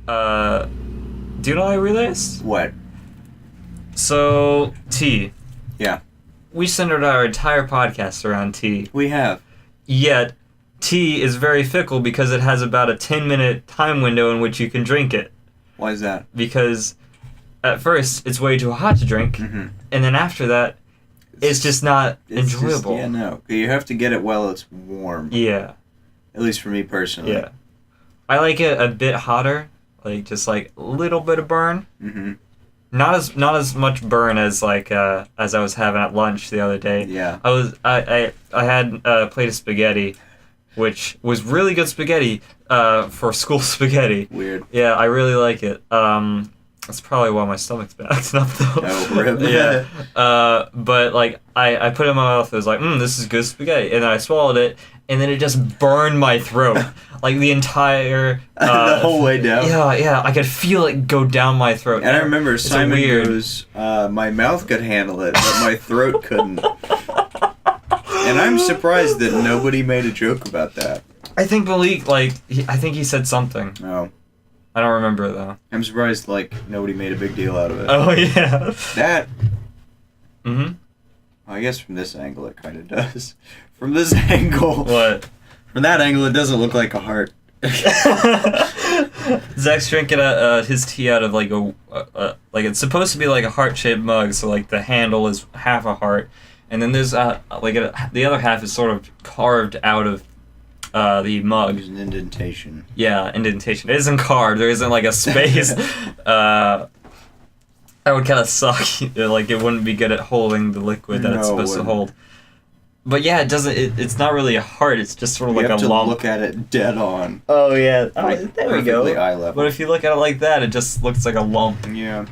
Do you know what I realized? What? So, tea. Yeah. We centered our entire podcast around tea. We have. Yet, tea is very fickle because it has about a 10-minute time window in which you can drink it. Why is that? Because at first, it's way too hot to drink, and then after that, it's just not enjoyable. Yeah, no. You have to get it while it's warm. Yeah. At least for me personally. Yeah. I like it a bit hotter, like just like a little bit of burn. Mm-hmm. Not as much burn as like as I was having at lunch the other day. Yeah. I had a plate of spaghetti, which was really good spaghetti for school spaghetti. Weird. Yeah, I really like it. That's probably why my stomach's been acting up though. Oh, really? Yeah. But like I put it in my mouth. It was like, this is good spaghetti, and then I swallowed it, and then it just burned my throat, like the entire the whole way down. Yeah. I could feel it go down my throat. And I remember Simon goes, my mouth could handle it, but my throat couldn't. And I'm surprised that nobody made a joke about that. I think Malik, I think he said something. Oh. I don't remember though. I'm surprised, nobody made a big deal out of it. Oh, yeah. That... Mm-hmm. Well, I guess from this angle it kind of does. From this angle... What? From that angle, it doesn't look like a heart. Zach's drinking his tea out of it's supposed to be like a heart-shaped mug, so like the handle is half a heart, and then there's the other half is sort of carved out of the mug. There's an indentation. Yeah, indentation. It isn't carved. There isn't like a space. That would kind of suck. Like it wouldn't be good at holding the liquid that it's supposed to hold. But yeah, it doesn't. It's not really a heart. It's just sort of like a lump. You have to look at it dead on. Oh yeah. There we go. Eye level. But if you look at it like that, it just looks like a lump. Yeah,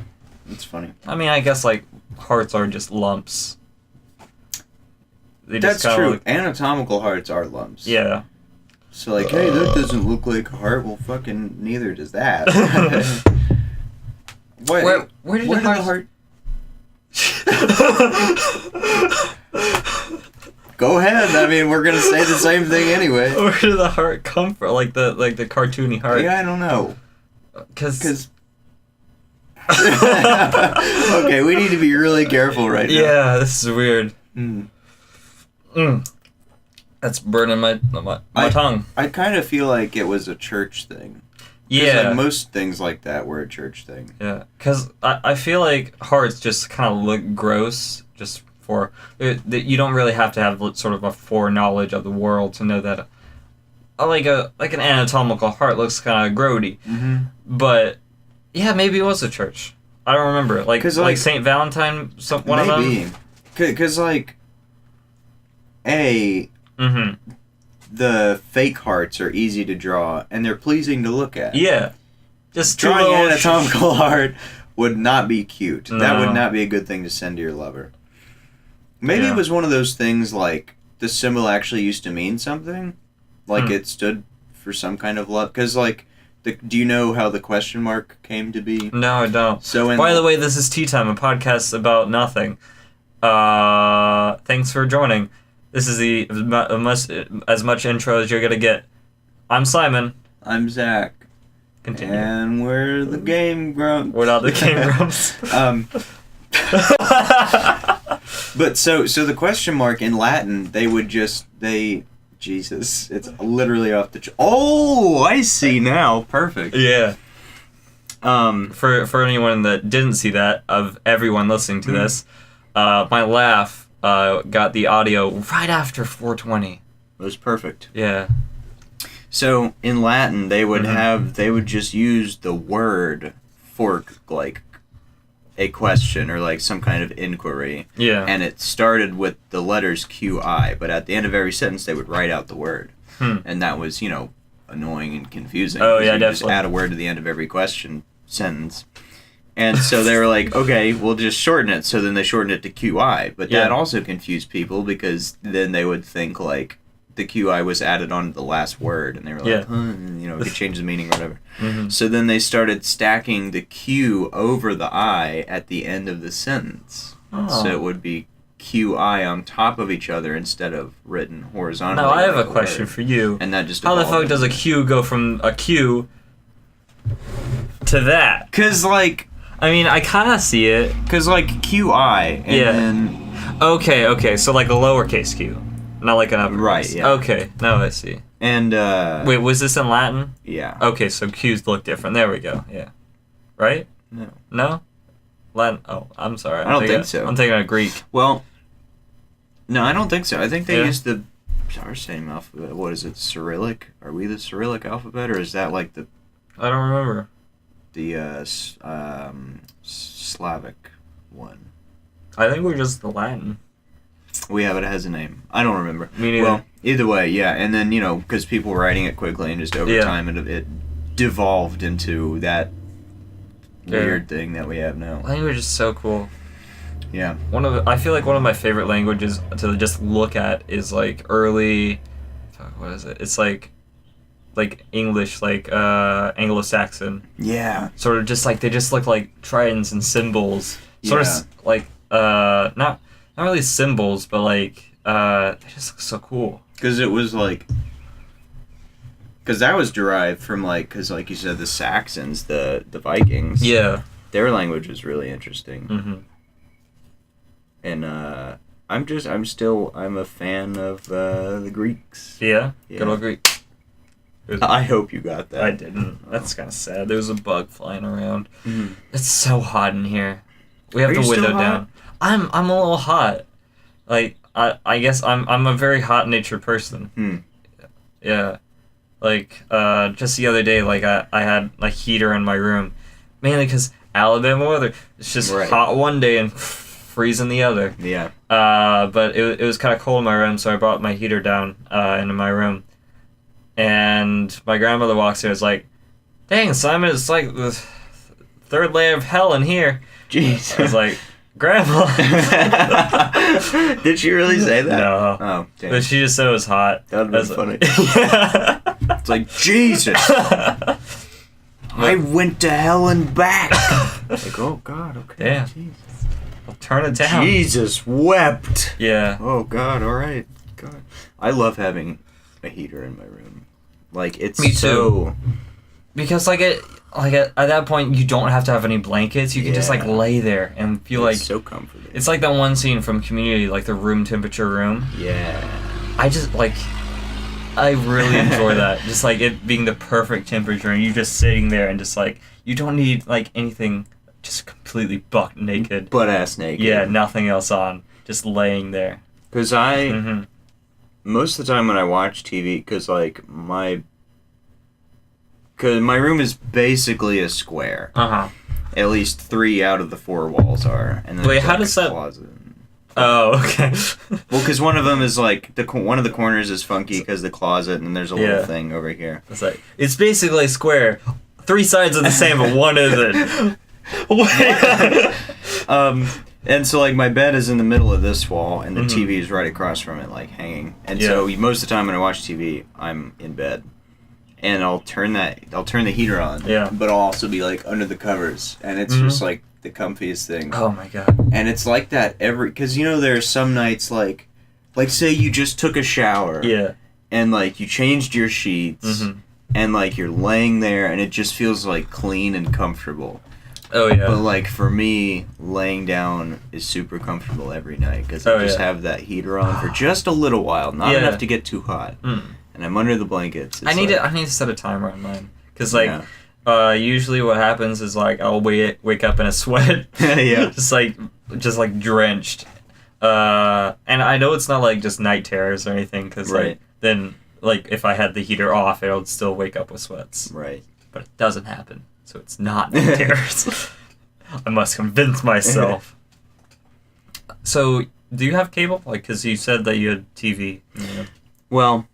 it's funny. I mean, I guess like hearts are just lumps. That's true. Anatomical hearts are lumps. Yeah. So like, hey, that doesn't look like a heart. Well, fucking neither does that. Where did the heart? Go ahead. I mean, we're gonna say the same thing anyway. Where did the heart come from? Like the cartoony heart. Yeah, I don't know. Cause. Okay, we need to be really careful right now. Yeah, this is weird. That's burning my tongue. I kind of feel like it was a church thing. Yeah. Like most things like that were a church thing. Yeah, because I feel like hearts just kind of look gross just for... You don't really have to have sort of a foreknowledge of the world to know that like an anatomical heart looks kind of grody. Mm-hmm. But, yeah, maybe it was a church. I don't remember. Like St. Valentine, one of them? Maybe. Because, the fake hearts are easy to draw, and they're pleasing to look at. Yeah. Just drawing an anatomical heart would not be cute. No. That would not be a good thing to send to your lover. Maybe it was one of those things like the symbol actually used to mean something. Like it stood for some kind of love. Because, do you know how the question mark came to be? No, I don't. So by the way, this is Tea Time, a podcast about nothing. Thanks for joining. This is as much intro as you're going to get. I'm Simon. I'm Zach. Continue. And we're the Game Grumps. We're not the Game Grumps. But so the question mark in Latin, Jesus, it's literally off the... Oh, I see now. Perfect. Yeah. For anyone that didn't see that, of everyone listening to this, my laugh got the audio right after 420. It was perfect. Yeah. So in Latin, they would just use the word for a question or some kind of inquiry. Yeah. And it started with the letters QI, but at the end of every sentence they would write out the word. And that was, annoying and confusing. Oh yeah, definitely. Just add a word to the end of every sentence. And so they were like, okay, we'll just shorten it. So then they shortened it to QI. But that also confused people because then they would think the QI was added on to the last word, and they were like, it could change the meaning or whatever. Mm-hmm. So then they started stacking the Q over the I at the end of the sentence. Oh. So it would be QI on top of each other instead of written horizontally. Now I have a question for you. And that just how the fuck does a Q go from a Q to that. Cause like, I mean, I kind of see it. cause like QI and Yeah. then Okay, so like a lowercase q, not like an uppercase. Right, yeah. Okay, now I see. and Wait, was this in Latin? yeah. Okay, so q's look different. There we go. Yeah. Right? No. No? Latin? Oh, I'm sorry. I don't think so. I'm thinking of Greek. Well, no, I don't think so. I think they Yeah. use the our same alphabet. What is it? Cyrillic? Are we the Cyrillic alphabet, or is that like the I don't remember. Slavic one? I think we're just the Latin. We have it as a name. I don't remember. Me neither. Well, either way, yeah. And then because people were writing it quickly, and just over Yeah. time, it devolved into that Yeah. weird thing that we have now. Language is so cool. Yeah. I feel like one of my favorite languages to just look at is like early. Fuck, what is it? It's like English, like Anglo-Saxon. Yeah. Sort of just like they just look like tridents and symbols. Sort Yeah. of like not really symbols, but like they just look so cool. Because it was like. Because that was derived from because like you said, the Saxons, the Vikings. Yeah. Their language was really interesting. Mm-hmm. And I'm a fan of the Greeks. Yeah. Yeah. Good old Greek. I hope you got that. I didn't. That's kind of sad. There was a bug flying around. Mhm. It's so hot in here. We have Are the you window still down. I'm a little hot. Like I guess I'm a very hot natured person. Hmm. Yeah. Like just the other day, like I had like heater in my room, mainly because Alabama weather. It's just Right. hot one day and freezing the other. Yeah. But it was kind of cold in my room, so I brought my heater down into my room. And my grandmother walks in and is like, "Dang, Simon, it's like the third layer of hell in here." Jeez. I was like, "Grandma." Did she really say that? No. Oh, damn. But she just said it was hot. That would've I been was funny. like- It's like, Jesus! I went to hell and back! Like, oh, God, okay. Damn. Jesus. I'll turn it down. Jesus wept! Yeah. Oh, God, alright. God. I love having a heater in my room. Like, it's Me too. so... Because at that point you don't have to have any blankets. You can just like Yeah. lay there and feel It's like so comforting. it's like that one scene from Community, like the room temperature room. Yeah. I just like I really enjoy that. Just like it being the perfect temperature and you just sitting there and just like you don't need like anything, just completely buck naked. Butt-ass naked. Yeah, nothing else on. Just laying there. Because most of the time when I watch TV, because my room is basically a square. Uh-huh. At least 3 out of the 4 walls are, and then Wait, there's, how like, does a that- closet. Oh, okay. Well, because one of them is like one of the corners is funky because the closet, and there's a Yeah. little thing over here. It's like it's basically a square. 3 sides are the same, but one isn't. And so like my bed is in the middle of this wall, and the Mhm. TV is right across from it, like hanging. And Yeah. so most of the time when I watch TV, I'm in bed, and I'll turn the heater on. Yeah. But I'll also be like under the covers, and it's just like the comfiest thing. Oh my god. And it's like that because there are some nights like say you just took a shower. Yeah. And like you changed your sheets. Mhm. And like you're laying there, and it just feels like clean and comfortable. Oh yeah. But like for me, laying down is super comfortable every night because Oh, I just yeah. have that heater on for just a little while, not Yeah. enough to get too hot. Mm. And I'm under the blankets. I need like, to set a timer on mine because like Yeah. usually what happens is like I'll wake up in a sweat. Yeah. just like drenched. And I know it's not like just night terrors or anything because Right. like then like if I had the heater off, it would still wake up with sweats. Right. But it doesn't happen, so it's not night terrors. I must convince myself. So, do you have cable? Like, because you said that you had TV. Yeah. Well,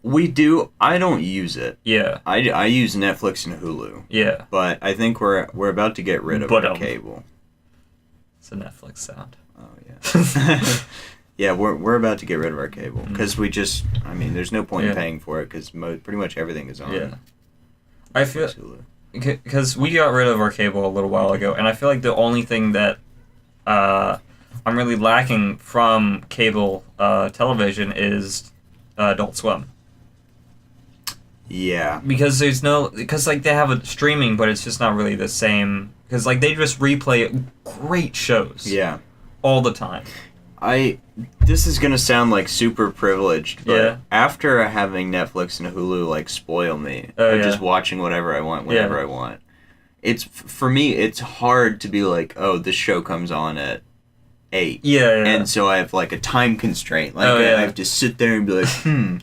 we do. I don't use it. Yeah. I use Netflix and Hulu. Yeah. But I think we're about to get rid of But, our cable. It's a Netflix sound. Oh yeah. Yeah, we're about to get rid of our cable because we just. I mean, there's no point in Yeah. paying for it because pretty much everything is on. Yeah. I feel Hulu. because we got rid of our cable a little while ago, and I feel like the only thing that I'm really lacking from cable television is Adult Swim. Yeah. Because like they have a streaming, but it's just not really the same. Because like they just replay great shows. Yeah. All the time. This is gonna sound like super privileged, but Yeah. after having Netflix and Hulu like spoil me, just watching whatever I want whenever I want. For me, it's hard to be like, oh, this show comes on at 8. Yeah. And so I have like a time constraint. Like I have to sit there and be like,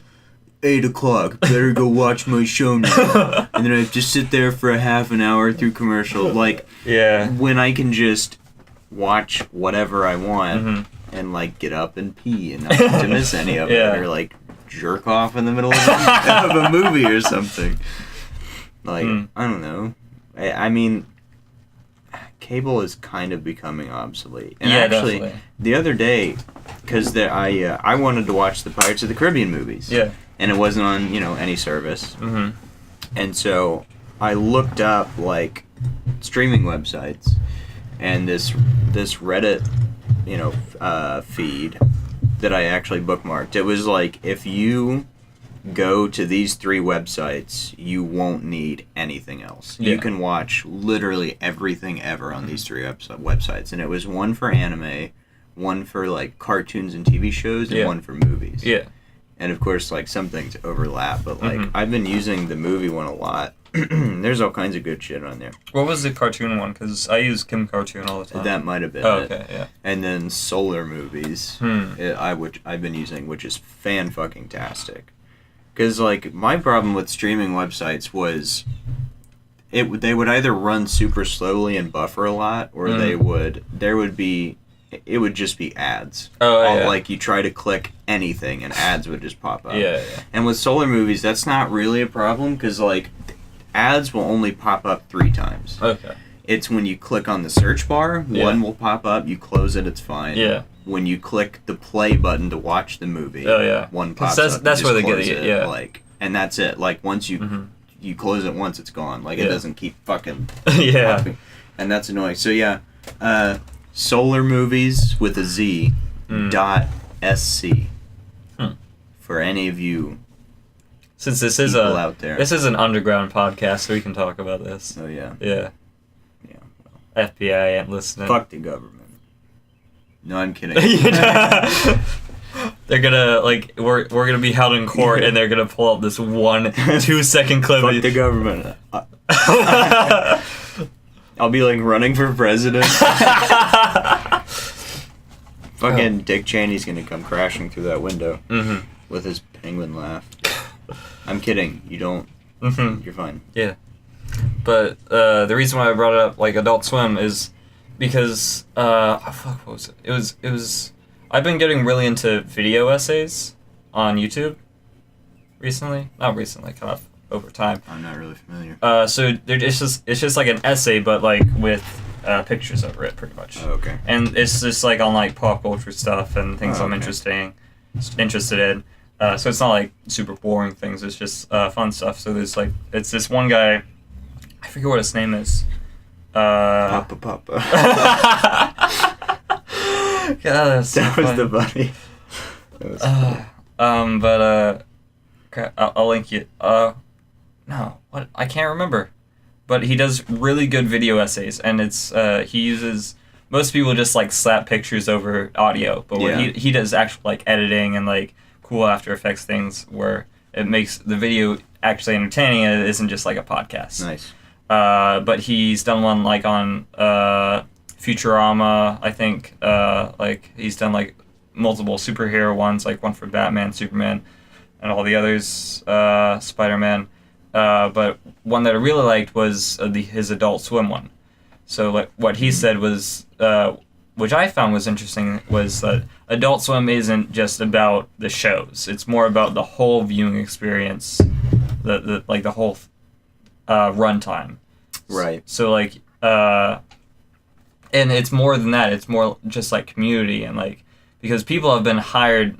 8 o'clock, better go watch my show now. And then I have to sit there for a half an hour through commercial. Like, when I can just watch whatever I want and like get up and pee and not have to miss any of it, or like jerk off in the middle of a movie or something. Like, I don't know. I mean, cable is kind of becoming obsolete. And actually, definitely. The other day, because I wanted to watch the Pirates of the Caribbean movies. Yeah. And it wasn't on, any service. Mm-hmm. And so I looked up, like, streaming websites, and this Reddit, feed that I actually bookmarked. It was like, if you go to these 3 websites, you won't need anything else. Yeah. You can watch literally everything ever on these 3 websites. And it was one for anime, one for, like, cartoons and TV shows, and one for movies. Yeah. And of course, like, some things overlap, but like I've been using the movie one a lot. There's all kinds of good shit on there. What was the cartoon one? Because I use Kim Cartoon all the time. That might have been it. Okay, yeah. And then Solar Movies, I've been using, which is fan-fucking-tastic. Because, like, my problem with streaming websites was they would either run super slowly and buffer a lot, or it would just be ads. Like, you try to click anything and ads would just pop up. Yeah. And with Solar Movies, that's not really a problem, because, like, ads will only pop up 3 times. Okay. It's when you click on the search bar, one will pop up, you close it, it's fine. Yeah. When you click the play button to watch the movie, one pops up. That's where they get it, yeah. Like, and that's it. Like, once you you close it once, it's gone. Like, it doesn't keep fucking popping. And that's annoying. So, yeah, Solar Movies with a Z .sc for any of you. Since this is out there. This is an underground podcast, so we can talk about this. Oh yeah. Yeah. Yeah. Well. FBI ain't listening. Fuck the government. No, I'm kidding. They're gonna we're gonna be held in court, and they're gonna pull up this 2-second clip. Fuck the government. I'll be like running for president. Fucking Dick Cheney's gonna come crashing through that window with his penguin laugh. I'm kidding. You don't. You're fine. Yeah. But the reason why I brought it up, like Adult Swim, is because what was it? It was. I've been getting really into video essays on YouTube recently. Not recently, kind of over time. I'm not really familiar. So it's just like an essay, but like with pictures over it, pretty much. Oh, okay. And it's just like on like pop culture stuff and things I'm interested in. So it's not like super boring things. It's just fun stuff. So there's like it's this one guy, I forget what his name is. Papa. God, that was the buddy. That was I'll link you. No, what? I can't remember. But he does really good video essays, and it's he uses. Most people just like slap pictures over audio, but what he does actual like editing and like cool After Effects things where it makes the video actually entertaining and it isn't just like a podcast. Nice. But he's done one like on Futurama, I think. Like he's done like multiple superhero ones, like one for Batman, Superman, and all the others, Spider-Man. But one that I really liked was his Adult Swim one. So like what he said was, which I found was interesting, was that Adult Swim isn't just about the shows. It's more about the whole viewing experience, the whole runtime. Right. So like, and it's more than that. It's more just like community and like, because people have been hired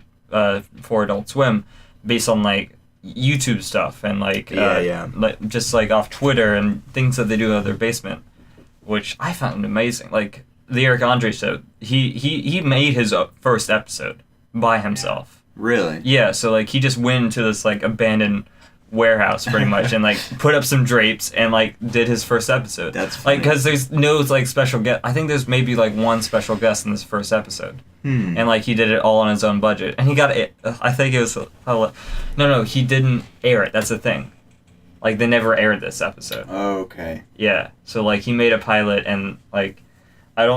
for Adult Swim based on like YouTube stuff and like like just like off Twitter and things that they do in their basement, which I found amazing. Like the Eric Andre show, he made his first episode by himself. Really? Yeah. So like he just went into this like abandoned warehouse pretty much and like put up some drapes and like did his first episode. That's funny. like because there's no like special guest. I think there's maybe like one special guest in this first episode, and like he did it all on his own budget, and he got it. I think it was no, he didn't air it. That's the thing. Like they never aired this episode. Oh, okay. Yeah, so like he made a pilot and like I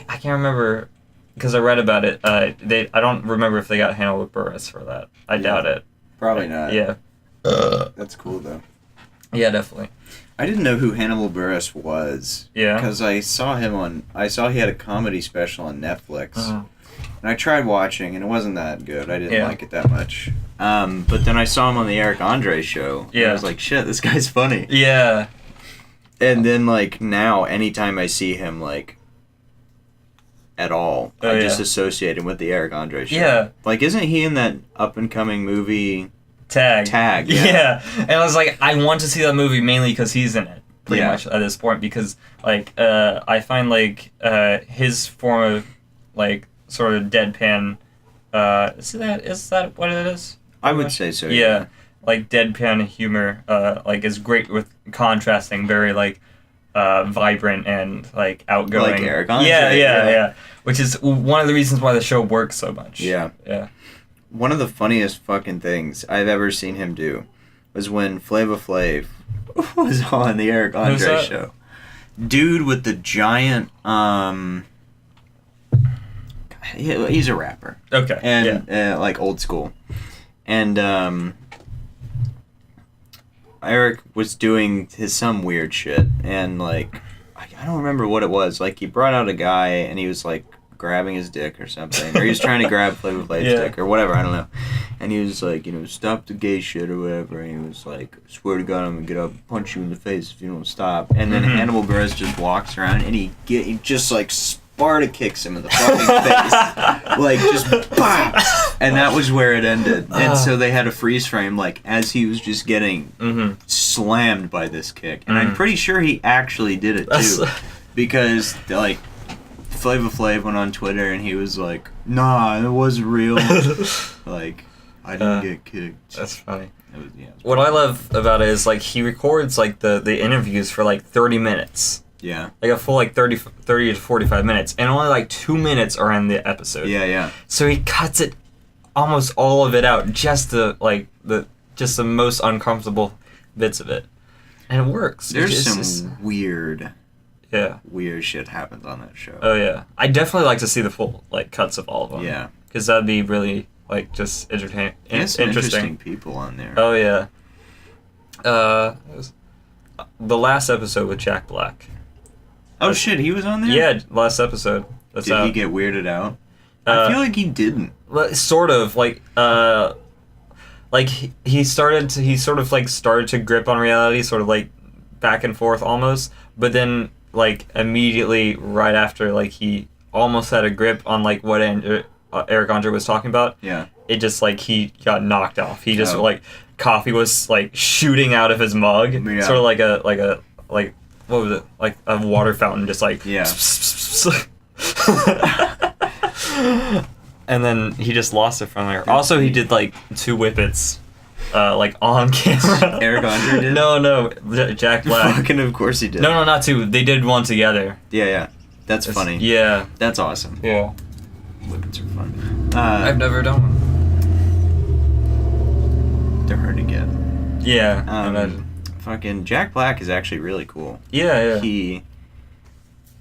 can't remember because I read about it. I don't remember if they got Hannibal Buress for that. I doubt it. Probably not. Yeah. That's cool though. Yeah, definitely. I didn't know who Hannibal Buress was. Yeah. Because I saw he had a comedy special on Netflix. Uh-huh. And I tried watching, and it wasn't that good. I didn't Yeah. like it that much. But then I saw him on the Eric Andre show. And Yeah. I was like, shit, this guy's funny. Yeah. And then, like, now, anytime I see him, like, at all, I just associate him with the Eric Andre show. Yeah. Like, isn't he in that up-and-coming movie... Tag. Yeah. And I was like, I want to see that movie mainly because he's in it, pretty Yeah. much at this point. Because like, I find like his form of like sort of deadpan. Is that what it is? I would say so. Yeah, like deadpan humor. Like is great with contrasting, very like vibrant and like outgoing. Like Eric Andre. Yeah. Which is one of the reasons why the show works so much. Yeah. Yeah. One of the funniest fucking things I've ever seen him do was when Flava Flav was on the Eric Andre show. Dude with the giant, he's a rapper. Okay. And, like, old school. And, Eric was doing some weird shit. And, like, I don't remember what it was. Like, he brought out a guy and he was, like, grabbing his dick or something, or he was trying to grab Flava Flav's dick or whatever, I don't know, and he was like, stop the gay shit or whatever, and he was like, swear to God I'm gonna get up and punch you in the face if you don't stop. And then Hannibal Buress just walks around and he just like Sparta kicks him in the fucking face, like just BAM! And that was where it ended. And so they had a freeze frame like as he was just getting slammed by this kick, and I'm pretty sure he actually did it too, because like Flava Flav went on Twitter and he was like, nah, it wasn't real. Like, I didn't get kicked. That's funny. It was what I love about it is, like, he records, like, the interviews for, like, 30 minutes. Yeah. Like, a full, like, 30 to 45 minutes. And only, like, 2 minutes are in the episode. Yeah. So he cuts it, almost all of it out, just the most uncomfortable bits of it. And it works. There's some weird shit happens on that show. Oh, yeah. I definitely like to see the full, like, cuts of all of them. Yeah. Because that'd be really, like, just entertaining. There's some interesting people on there. Oh, yeah. The last episode with Jack Black. Oh, shit, he was on there? Yeah, last episode. Did he get weirded out? I feel like he didn't. Sort of, like he started to grip on reality, sort of, like, back and forth almost, but then, like, immediately right after, like, he almost had a grip on, like, what Eric Andre was talking about. Yeah. It just, like, he got knocked off. He just, like, coffee was, like, shooting out of his mug. Yeah. Sort of like what was it? Like a water fountain, just like... Yeah. And then he just lost it from there. Also, he did, like, 2 whippets, like, on camera. Eric Andre did? No, Jack Black. Fucking of course he did. No, not 2. They did one together. Yeah. That's funny. Yeah. That's awesome. Yeah. Whippets are fun. I've never done one. They're hard to get. Yeah, I imagine. Fucking Jack Black is actually really cool. Yeah. He,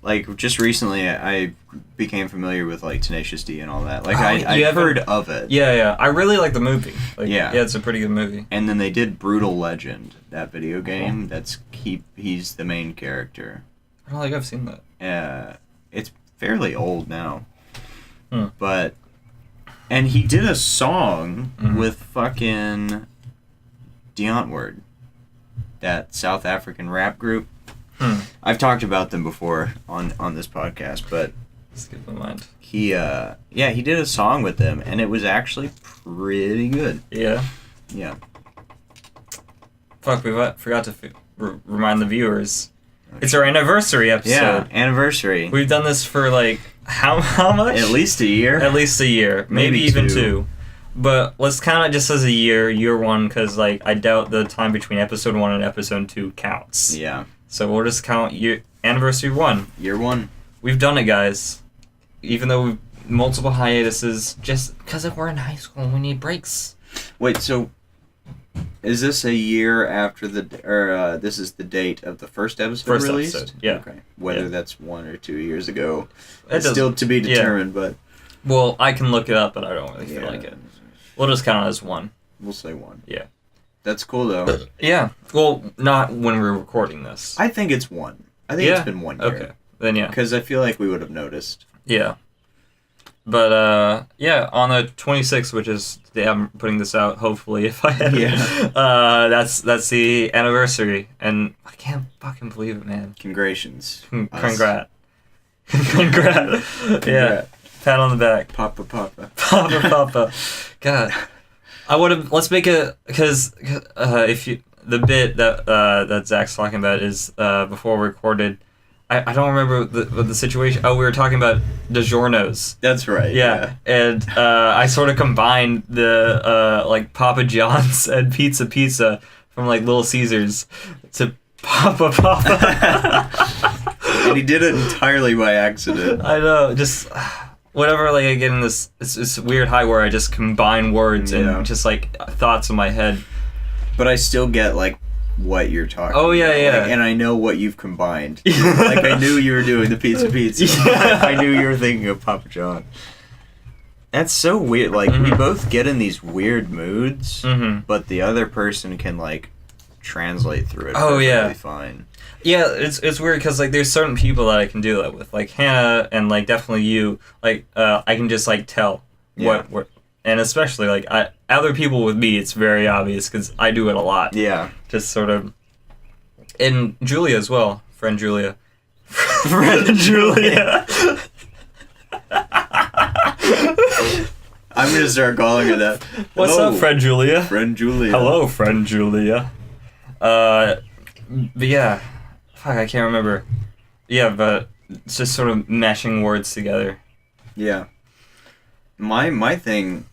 like, just recently I became familiar with, like, Tenacious D and all that. Like, I've heard of it. Yeah. I really like the movie. Like, yeah, it's a pretty good movie. And then they did Brutal Legend, that video game. He's the main character. I don't think I've seen that. It's fairly old now. But, and he did a song with fucking Deontward, that South African rap group. I've talked about them before on this podcast, but skip my mind. He did a song with them, and it was actually pretty good. Yeah. Fuck, we forgot to remind the viewers. It's our anniversary episode. Yeah, anniversary. We've done this for, like, how much? At least a year. At least a year. Maybe even 2. but let's count it just as a year one, because like I doubt the time between episode 1 and episode 2 counts. Yeah. So we'll just count anniversary 1. Year 1. We've done it, guys. Even though we've multiple hiatuses, just because we're in high school and we need breaks. Wait, so is this a year after this is the date of the first episode released? Episode, yeah. Okay. Whether that's 1 or 2 years ago, It's still to be determined, but... Well, I can look it up, but I don't really feel like it. We'll just count it as 1. We'll say 1. Yeah. That's cool, though. Yeah. Well, not when we're recording this. I think it's 1. I think it's been 1 year. Okay. Then yeah. Because I feel like we would have noticed. Yeah. But, on the 26th, which is the day I'm putting this out, hopefully, if I edit, that's the anniversary, and I can't fucking believe it, man. Congrats. Congrats. Congrats. Yeah. Pat on the back. Papa. Papa. God. I would have, let's make it, because the bit that Zach's talking about is, before we recorded, I don't remember the situation. Oh, we were talking about DiGiorno's. That's right. Yeah. And I sort of combined the like Papa John's and Pizza from like Little Caesars to Papa. And he did it entirely by accident. I know. Just whenever like I get in this weird high where I just combine words and just like thoughts in my head. But I still get like what you're talking about. Yeah. Like, and I know what you've combined. Like, I knew you were doing the pizza. Yeah. I knew you were thinking of Papa John. That's so weird. Like, we both get in these weird moods, but the other person can, like, translate through it perfectly fine. Yeah, it's weird because, like, there's certain people that I can do that with. Like, Hannah and, like, definitely you. Like, I can just, like, tell what... And especially, like, other people with me, it's very obvious because I do it a lot. Yeah. Just sort of... And Julia as well. Friend Julia. Friend Julia. I'm going to start calling her that. What's up, Friend Julia? Friend Julia. Hello, Friend Julia. But yeah. Fuck, I can't remember. Yeah, but it's just sort of meshing words together. Yeah. My thing...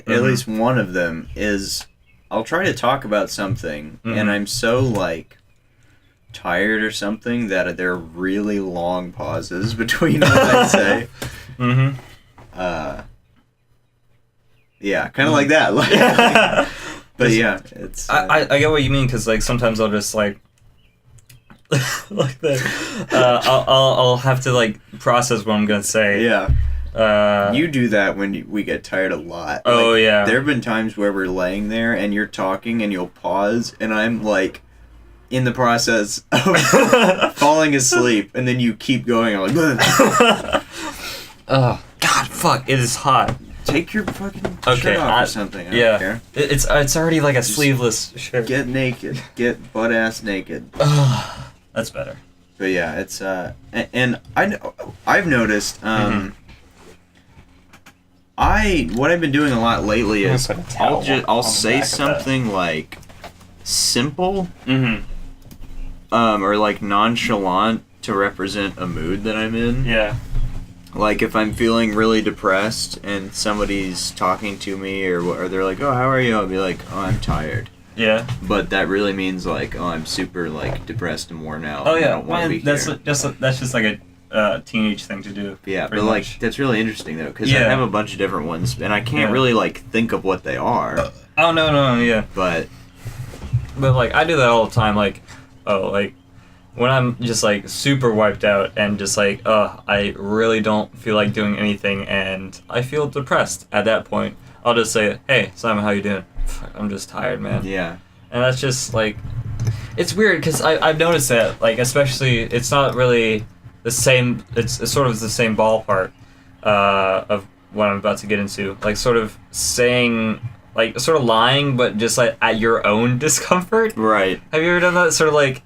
At least one of them is I'll try to talk about something and I'm so like tired or something that there are really long pauses between what I say. Yeah, kind of like that. Like, but yeah, it's I get what you mean because like sometimes I'll just like like that. I'll have to like process what I'm gonna say. Yeah. You do that when we get tired a lot. Oh, like, yeah. There have been times where we're laying there and you're talking and you'll pause and I'm like in the process of falling asleep and then you keep going. I'm like, oh, God, fuck, it is hot. Take your fucking shirt off or something. I don't care. It's already like a sleeveless shirt. Get naked. Get butt-ass naked. That's better. But yeah, it's, and I've noticed, what I've been doing a lot lately is I'll say something like simple, or like nonchalant to represent a mood that I'm in. Yeah. Like if I'm feeling really depressed and somebody's talking to me or they're like, "Oh, how are you?" I'll be like, "Oh, I'm tired." Yeah. But that really means like, "Oh, I'm super like depressed and worn out." Oh yeah. I don't want to be that's here. that's just like a teenage thing to do. Yeah, but like much. that's really interesting though because I have a bunch of different ones and I can't really like think of what they are. Oh no, yeah. But like I do that all the time. Like, like when I'm just like super wiped out and just like, I really don't feel like doing anything and I feel depressed. At that point, I'll just say, "Hey, Simon, how you doing?" I'm just tired, man. Yeah. And that's just like, it's weird because I've noticed that like especially it's not really the same. It's sort of the same ballpark of what I'm about to get into. Like sort of saying, like sort of lying, but just like at your own discomfort. Right. Have you ever done that? Sort of like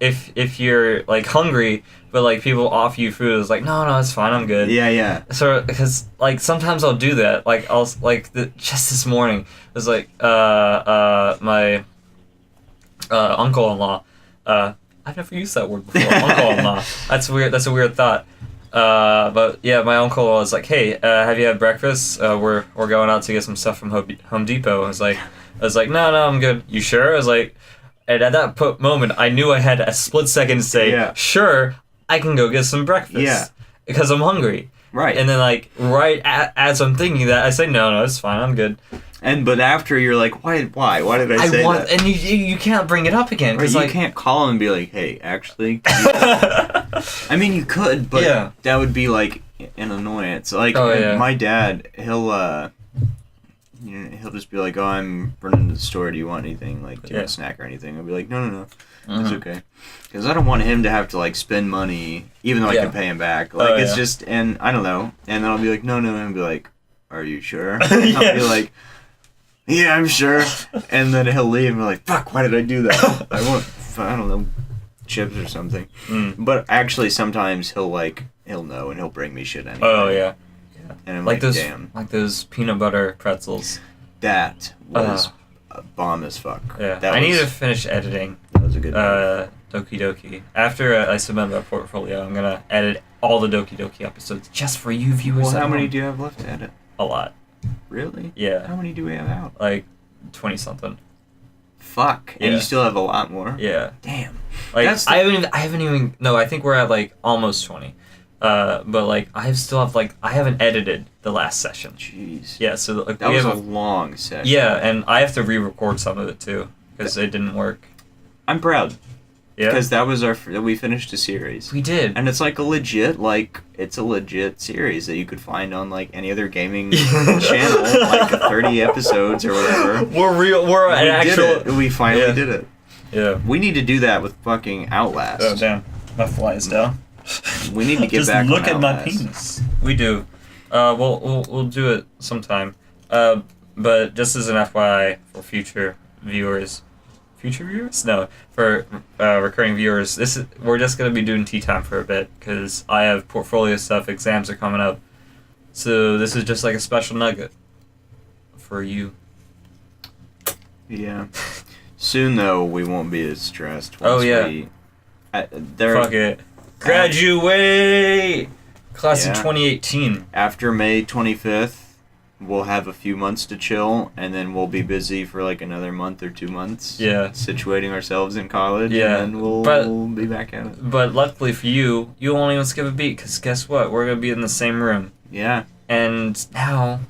if you're like hungry, but like people offer you food, it's like no, it's fine, I'm good. Yeah. So because like sometimes I'll do that. Like I'll like just this morning, it was like my uncle-in-law. I've never used that word before. Uncle-in-law. That's weird. That's a weird thought. But yeah, my uncle was like, "Hey, have you had breakfast? We're going out to get some stuff from Home Depot." I was like, "No, I'm good." You sure? I was like, and at that moment, I knew I had a split second to say, Yeah. "Sure, I can go get some breakfast." Yeah. Because I'm hungry. Right. And then like as I'm thinking that, I say, "No, it's fine. I'm good." But after you're like, why did I say that? And you can't bring it up again Right, because you like can't call him and be like, hey, actually. I mean, you could, but Yeah. that would be like an annoyance. Like my dad, he'll just be like, oh, I'm running to the store. Do you want anything? Like, do you want a snack or anything? I'll be like, no, it's okay, because I don't want him to have to like spend money, even though I can pay him back. Like it's just, and I don't know, and then I'll be like, no, and be like, are you sure? And I'll be like, yeah, I'm sure. And then he'll leave and be like, fuck, why did I do that? I don't know, chips or something. But actually, sometimes he'll know and he'll bring me shit anyway. Oh yeah. And I'm like those damn. like those peanut butter pretzels. That was a bomb as fuck. Yeah. That I need to finish editing. That was a good Doki Doki. After I submit my portfolio, I'm gonna edit all the Doki Doki episodes just for you viewers. Well, how many do you have left to edit? A lot. Really? Yeah. How many do we have out? Like 20 something. Fuck. And Yeah. you still have a lot more? Yeah. Damn. Like That's the- I haven't even no, I think we're at like almost 20. But like I haven't edited the last session. Jeez. Yeah, so like That was a long session. Yeah, and I have to re-record some of it too because it didn't work. I'm proud. Yeah. Because that was we finished a series. We did. And it's like it's a legit series that you could find on like any other gaming channel, like 30 episodes or whatever. We're an actual. We finally did it. Yeah. We need to do that with fucking Outlast. Oh damn, my fly is down. We need to get Just back look on at my Outlast. penis. We do. We'll do it sometime. But just as an FYI for future viewers. Future viewers? No, for recurring viewers. We're just gonna be doing tea time for a bit because I have portfolio stuff. Exams are coming up, so this is just like a special nugget for you. Yeah. Soon though, we won't be as stressed. Oh, yeah. Fuck it. Graduate! Class of Yeah. 2018. After May 25th, we'll have a few months to chill, and then we'll be busy for like another month or 2 months. Yeah. Situating ourselves in college, Yeah, and then we'll but- be back at it. But luckily for you, you won't even skip a beat because guess what? We're going to be in the same room. Yeah. And now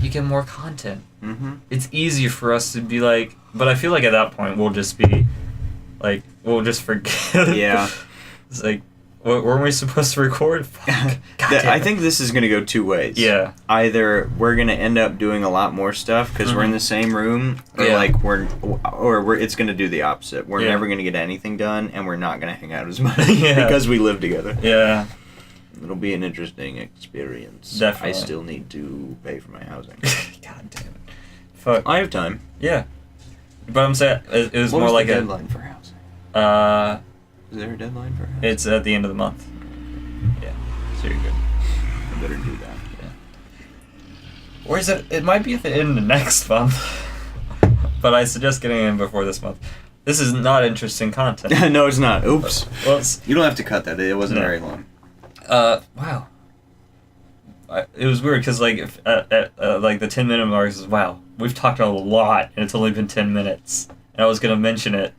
you get more content. Mm-hmm. It's easier for us to be like, but I feel like at that point we'll just be like, we'll just forget. Yeah. It's like, weren't we supposed to record? Fuck. I think this is going to go two ways. Yeah. Either we're going to end up doing a lot more stuff because we're in the same room, or Yeah. like it's going to do the opposite. We're never going to get anything done, and we're not going to hang out as much Yeah. because we live together. Yeah. It'll be an interesting experience. Definitely. I still need to pay for my housing. God damn it. Fuck. I have time. Yeah. But I'm saying it was What more was like the a deadline for housing? Is there a deadline for housing? It's at the end of the month. Yeah. So you're good. I better do that. Or is it? It might be at the end of next month. But I suggest getting in before this month. This is not interesting content. No, it's not. Oops. Well, You don't have to cut that. It wasn't No. very long. wow. It was weird because like like the 10-minute mark is wow, we've talked a lot and it's only been 10 minutes. And I was gonna mention it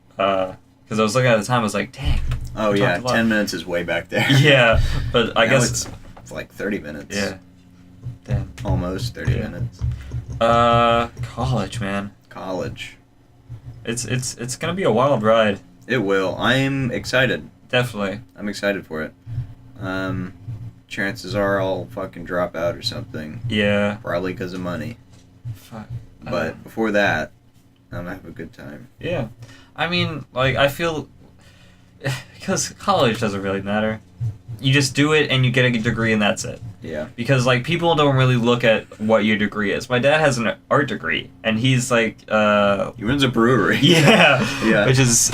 because I was looking at the time. I was like, dang. Oh we yeah, talked a lot. 10 minutes is way back there. Yeah, but I Now guess it's like 30 minutes. yeah. Damn. Almost 30 Yeah. minutes. College, man. College. It's gonna be a wild ride. It will. I'm excited. Definitely. I'm excited for it. Chances are I'll fucking drop out or something. Yeah. Probably because of money. Fuck. But before that, I'm gonna have a good time. Yeah. I mean, like, I feel... Because college doesn't really matter. You just do it and you get a degree and that's it. Yeah. Because, like, people don't really look at what your degree is. My dad has an art degree, and he's, like, He runs a brewery. Yeah. Yeah. Which is...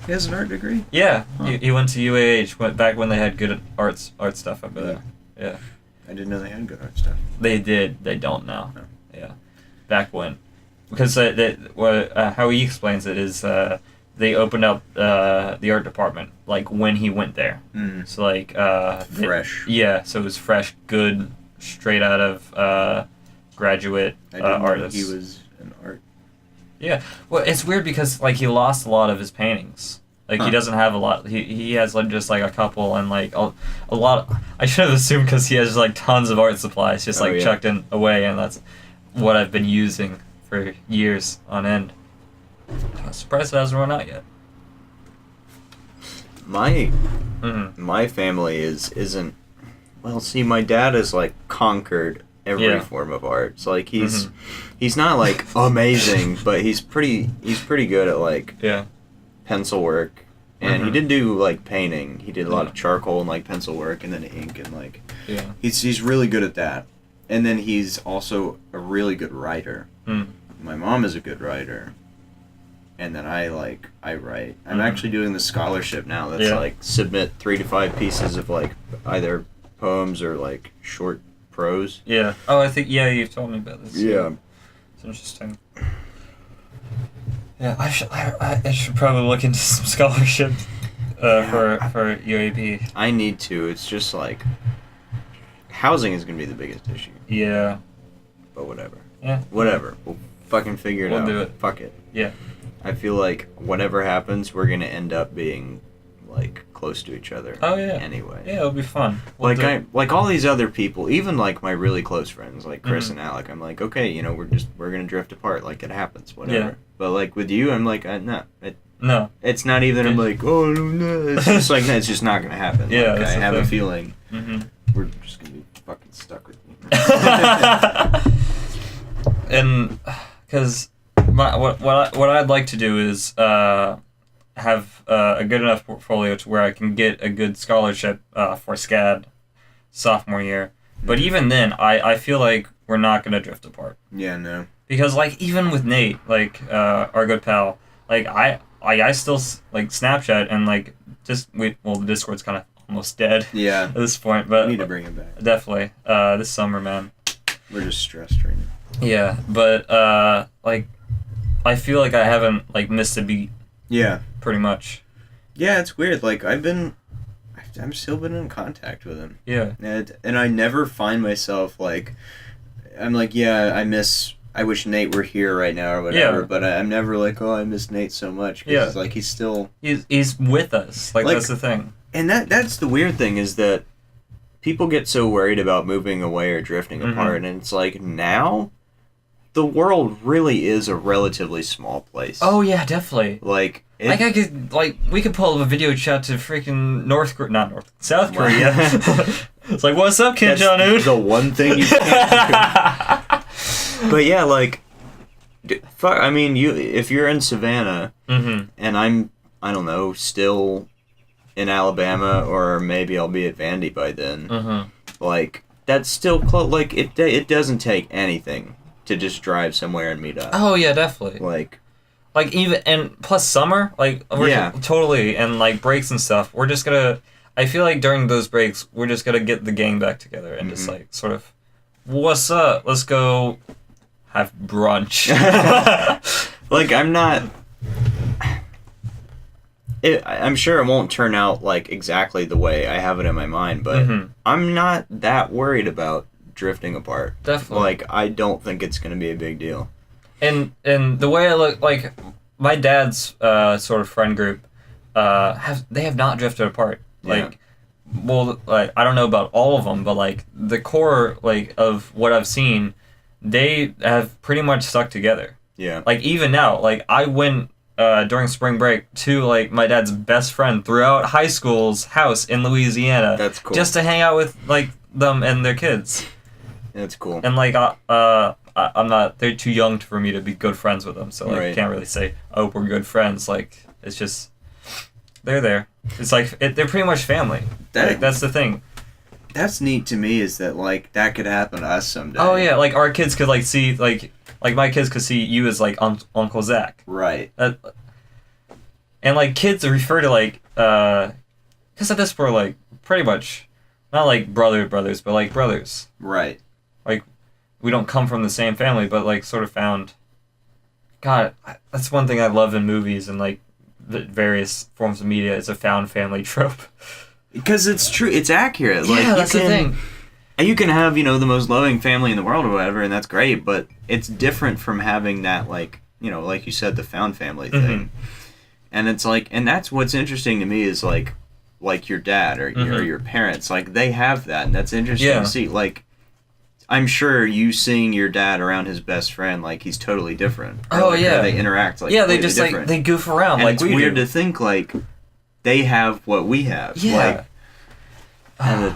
He has an art degree? Yeah. Huh. He went to UAH, went back when they had good art stuff over there. Yeah. I didn't know they had good art stuff. They did. They don't now. Oh. Yeah. Back when. Because how he explains it is they opened up the art department like when he went there. So like fresh. So it was fresh, good, straight out of graduate I didn't know artist. he was an art. Yeah, well, it's weird because like he lost a lot of his paintings. Like he doesn't have a lot. He has like just like a couple and like a lot. I should have assumed because he has like tons of art supplies just like chucked in away, and that's what I've been using for years on end. I'm surprised it hasn't run out yet. My family isn't. Well, see, my dad has like conquered every form of art. So like he's not like amazing, but he's pretty good at like pencil work, and he did do like painting. He did a lot of charcoal and like pencil work, and then ink and like he's really good at that. And then he's also a really good writer. My mom is a good writer, and then I write. I'm actually doing the scholarship now. That's like submit 3 to 5 pieces of like either poems or like short prose. Yeah. Oh, I think you've told me about this. Yeah. It's interesting. Yeah, I should probably look into some scholarship for UAB. I need to. It's just like housing is gonna be the biggest issue. Yeah. But whatever. Yeah. Whatever. We'll fucking figure it out. We'll do it. Fuck it. Yeah. I feel like whatever happens, we're gonna end up being like close to each other. Oh yeah. Anyway. Yeah, it'll be fun. Like all these other people, even like my really close friends, like Chris and Alec. I'm like, okay, you know, we're gonna drift apart. Like it happens, whatever. Yeah. But like with you, I'm like, no. No. It's not even. I'm like, oh no. It's just like it's just not gonna happen. Yeah. Like, I have a feeling we're just gonna be fucking stuck with me. And because what I'd like to do is have a good enough portfolio to where I can get a good scholarship for SCAD sophomore year. But even then, I feel like we're not gonna drift apart. Yeah, no. Because like even with Nate, like our good pal, like I still like Snapchat and like the Discord's kind of almost dead. Yeah. At this point, but we need to bring it back. Definitely. This summer, man. We're just stressed right now. Yeah, but like I feel like I haven't like missed a beat. Yeah. Pretty much. Yeah, it's weird. Like I'm still been in contact with him. Yeah. And I never find myself like I'm like, yeah, I wish Nate were here right now or whatever, but I'm never like, oh, I miss Nate so much. Cause like he's still he's with us. Like that's the thing. And that's the weird thing is that people get so worried about moving away or drifting apart, and it's like now the world really is a relatively small place. Oh yeah, definitely. Like we could pull up a video chat to freaking South Korea. It's like, what's up, Kim Jong-un? The one thing you can't do. But yeah, like, fuck. I mean, if you're in Savannah, and I don't know, still in Alabama, or maybe I'll be at Vandy by then. Like, that's still close. Like, it doesn't take anything to just drive somewhere and meet up. Oh yeah, definitely. Like even and plus summer, like we're totally, and like breaks and stuff. We're just gonna. I feel like during those breaks, we're just gonna get the gang back together and just like sort of, what's up? Let's go have brunch. Like I'm not. I'm sure it won't turn out like exactly the way I have it in my mind, but I'm not that worried about drifting apart. Definitely. Like I don't think it's gonna be a big deal. And the way I look, like my dad's sort of friend group, they have not drifted apart. Like, well, like I don't know about all of them, but like the core like of what I've seen, they have pretty much stuck together. Yeah. Like even now, like I went during spring break to like my dad's best friend throughout high school's house in Louisiana. That's cool. Just to hang out with like them and their kids. That's cool. And like I'm not. They're too young for me to be good friends with them, so like I can't really say, "Oh, we're good friends." Like it's just they're there. It's like they're pretty much family. That's the thing. That's neat to me. Is that like that could happen to us someday? Oh yeah, like our kids could like see like my kids could see you as like Uncle Zach. Right. And like kids refer to like because at this point we're like pretty much not like brothers, but like brothers. Right. Like. We don't come from the same family, but like sort of found. God, that's one thing I love in movies and like the various forms of media is a found family trope. Because it's true, it's accurate. Yeah, that's the thing. You can have, the most loving family in the world or whatever, and that's great, but it's different from having that, like you said, the found family thing. Mm-hmm. And it's like, and that's what's interesting to me is like your dad or your parents, like they have that, and that's interesting to see. Like, I'm sure you seeing your dad around his best friend, like he's totally different. Or they interact like they just different. Like they goof around, and like it's we weird do. to think like they have what we have. Yeah, and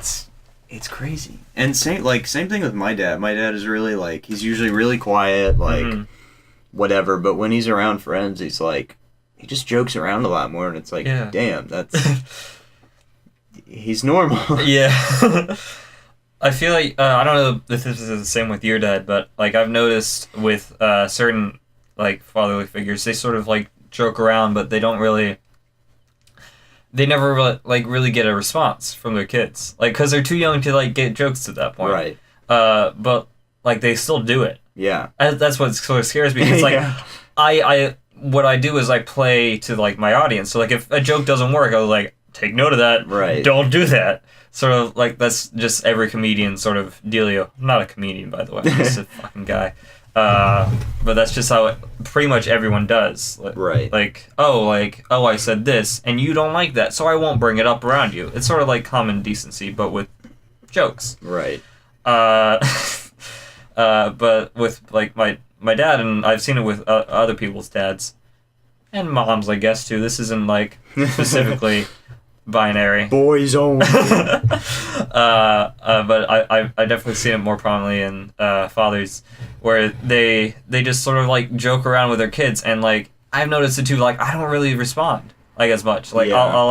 it's crazy. And same thing with my dad. My dad is really like, he's usually really quiet, like whatever. But when he's around friends, he's like, he just jokes around a lot more, and it's like, damn, that's he's normal. Yeah. I feel like I don't know if this is the same with your dad, but like I've noticed with certain like fatherly figures, they sort of like joke around, but they never really get a response from their kids, like because they're too young to like get jokes at that point. Right. But like they still do it. Yeah. And that's what sort of scares me. It's like I what I do is I play to like my audience. So like if a joke doesn't work, I was like, take note of that. Right. Don't do that. Sort of like that's just every comedian sort of dealio. I'm not a comedian, by the way. I'm just a fucking guy. But that's just how pretty much everyone does. Right. Like, I said this, and you don't like that, so I won't bring it up around you. It's sort of like common decency, but with jokes. Right. But with like my dad, and I've seen it with other people's dads, and moms, I guess too. This isn't like specifically binary. Boys only. But I definitely see it more prominently in fathers, where they just sort of like joke around with their kids, and like I've noticed it too. Like I don't really respond like as much. Like I'll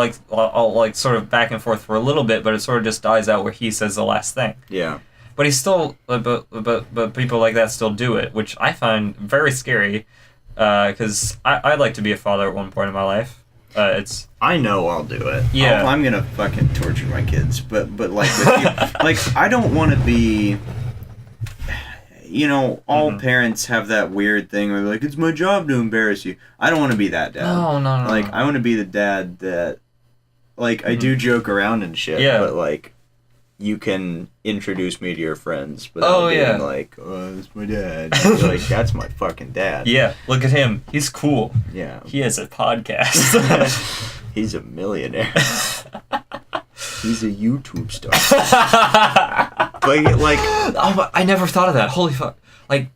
like sort of back and forth for a little bit, but it sort of just dies out where he says the last thing. Yeah. But he's still, but people like that still do it, which I find very scary, because I'd like to be a father at one point in my life. I know I'll do it. Yeah. I'm gonna fucking torture my kids, but like with you, like I don't want to be. All parents have that weird thing where they're like, it's my job to embarrass you. I don't want to be that dad. No. Like I want to be the dad that, like, I do joke around and shit. Yeah. But like, you can introduce me to your friends without being like, oh, that's my dad. You're like, that's my fucking dad. Yeah, look at him. He's cool. Yeah. He has a podcast. He's a millionaire. He's a YouTube star. But I never thought of that. Holy fuck. Like,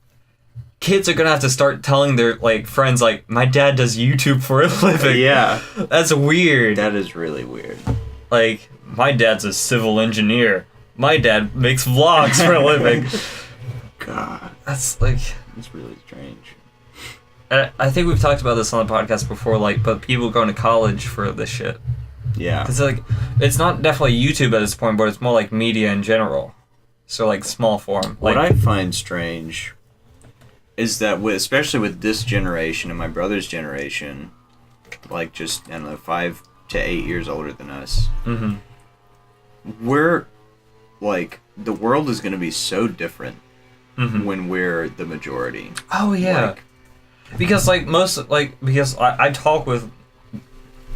kids are gonna have to start telling their like friends like, my dad does YouTube for a living. Yeah. That's weird. That is really weird. Like, my dad's a civil engineer. My dad makes vlogs for a living. God. That's like... It's really strange. I think we've talked about this on the podcast before, like, but people going to college for this shit. Yeah. Because, like, it's not definitely YouTube at this point, but it's more like media in general. So, like, small form. What I find strange is that, especially with this generation and my brother's generation, like, just, I don't know, 5 to 8 years older than us, we're, like, the world is going to be so different when we're the majority. Oh, yeah. Like, because, like, because I talk with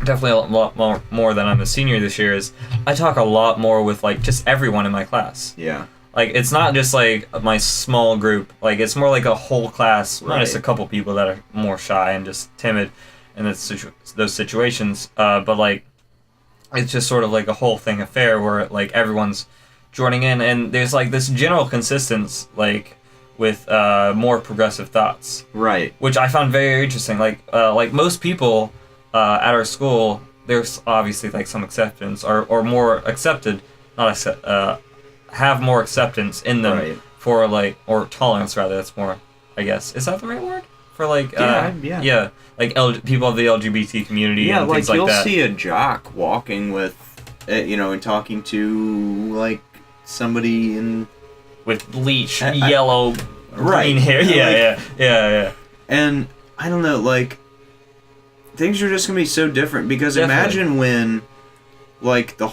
definitely a lot more than I'm a senior this year, is I talk a lot more with, like, just everyone in my class. Yeah. Like, it's not just, like, my small group. Like, it's more like a whole class, minus a couple people that are more shy and just timid in those situations. But, like, it's just sort of like a whole thing affair where, like, everyone's joining in, and there's, like, this general consistency, like, with more progressive thoughts. Right. Which I found very interesting. Like most people at our school, there's obviously, like, some acceptance, or more accepted, have more acceptance in them for, like, or tolerance, rather, that's more, I guess. Is that the right word? For, like, yeah, like, people of the LGBT community and things like that. Yeah, like, you'll see a jock walking with, and talking to, like, somebody in... with bleach, yellow, green hair. Yeah. And, I don't know, like, things are just going to be so different, because imagine when, like, the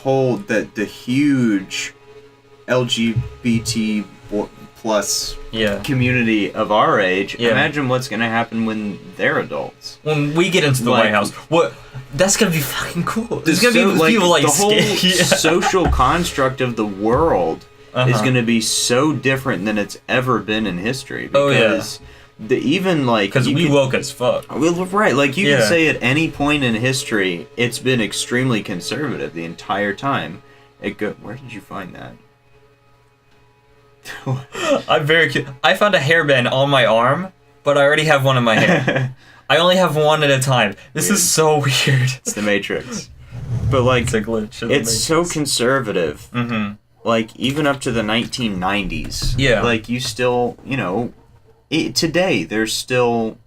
huge LGBT plus Yeah. community of our age. Yeah. Imagine what's gonna happen when they're adults. When we get into the Like- White House, what? That's gonna be fucking cool. There's gonna So, be people like the whole yeah. social construct of the world is Uh-huh. gonna be so different than it's ever been in history. Oh, yeah. Because even like Because you we could- woke as fuck. Well, right, like you Yeah. could say at any point in history, it's been extremely conservative the entire time. Where did you find that? I'm very cute. I found a hairband on my arm, but I already have one in my hand. I only have one at a time. This Weird. is so weird. It's the Matrix. But like, It's a glitch. it's so conservative. Mm-hmm. Like even up to the 1990s. Yeah. Like you still, today there's still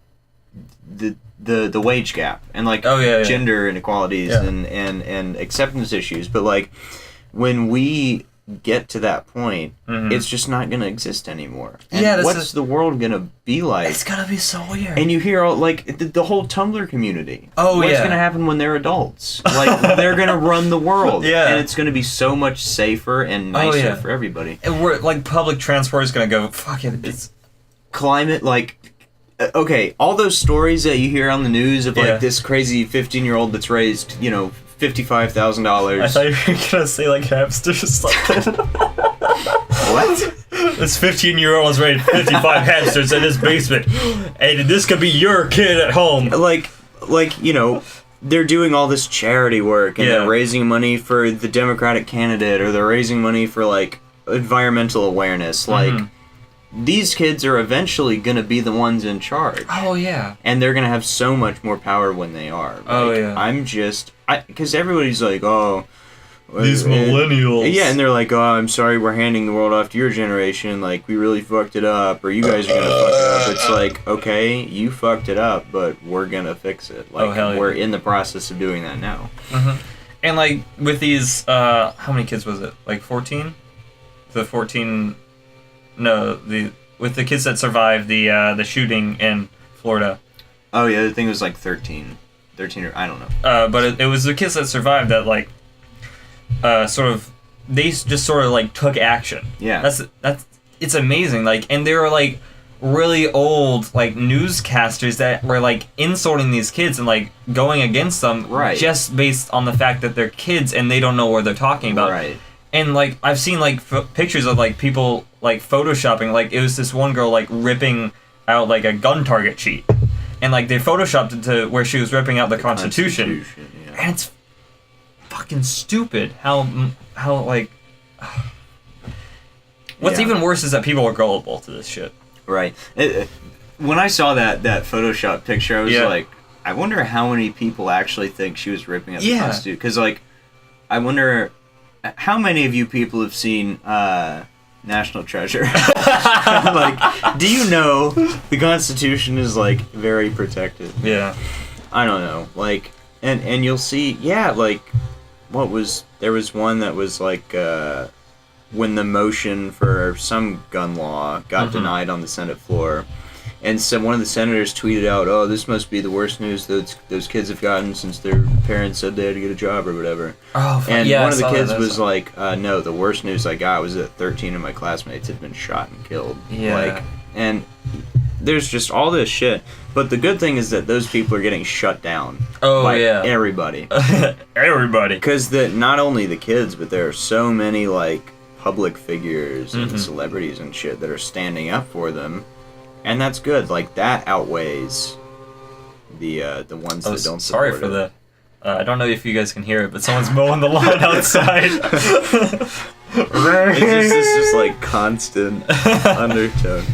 the wage gap and like Oh, yeah, yeah. gender inequalities Yeah. and acceptance issues. But like when we get to that point, Mhm. it's just not gonna exist anymore. And Yeah, this what's is- the world gonna be like? It's gonna be so weird. And you hear all like the whole Tumblr community. Oh, what's yeah. gonna happen when they're adults? Like they're gonna run the world. Yeah. And it's gonna be so much safer and Oh, nicer yeah. for everybody. And we're like public transport is gonna go. Fuck it. It's Climate, like, okay, all those stories that you hear on the news of like Yeah. this crazy 15-year-old that's raised, $55,000. I thought you were gonna say like hamsters or something. What? This 15-year-old raised 55 hamsters in his basement, and this could be your kid at home. Like they're doing all this charity work and Yeah. they're raising money for the Democratic candidate or they're raising money for like environmental awareness. Like these kids are eventually gonna be the ones in charge. Oh yeah. And they're gonna have so much more power when they are. Oh, Like, yeah. because everybody's like, oh, These millennials. Yeah, and they're like, oh, I'm sorry, we're handing the world off to your generation. Like, we really fucked it up, or you guys are gonna fuck it up. It's like, okay, you fucked it up, but we're gonna fix it. Like, hell yeah. we're in the process of doing that now. And like with these, how many kids was it? Like 14? The 14. No, with the kids that survived the shooting in Florida. Oh yeah, the thing was like 13 or I don't know. But it was the kids that survived that like, they just sort of like took action. Yeah. That's it's amazing. Like, and they were like really old like newscasters that were like insulting these kids and like going against them Right. just based on the fact that they're kids and they don't know what they're talking about. Right. And like I've seen like pictures of like people like photoshopping. Like it was this one girl like ripping out like a gun target sheet, and like they photoshopped it to where she was ripping out the Constitution. Yeah. And it's fucking stupid how like. What's Yeah. even worse is that people are gullible to this shit. Right. When I saw that Photoshop picture, I was Yeah. like, I wonder how many people actually think she was ripping up the Yeah. Constitution. Because, like, I wonder how many of you people have seen National Treasure. Like, do you know the Constitution is, like, very protected? Yeah. I don't know. Like, and you'll see, yeah, like, there was one that was, like, when the motion for some gun law got denied on the Senate floor. And so one of the senators tweeted out, oh, this must be the worst news those kids have gotten since their parents said they had to get a job or whatever. Oh, And yeah, one of the I saw kids that. was like, no, the worst news I got was that 13 of my classmates had been shot and killed. Yeah. Like, and there's just all this shit. But the good thing is that those people are getting shut down by yeah. everybody. Everybody. Because not only the kids, but there are so many, like, public figures Mm-hmm. and celebrities and shit that are standing up for them. And that's good. Like, that outweighs the ones that don't support Sorry for it. the. I don't know if you guys can hear it, but someone's mowing the lawn outside. It's just like constant undertone.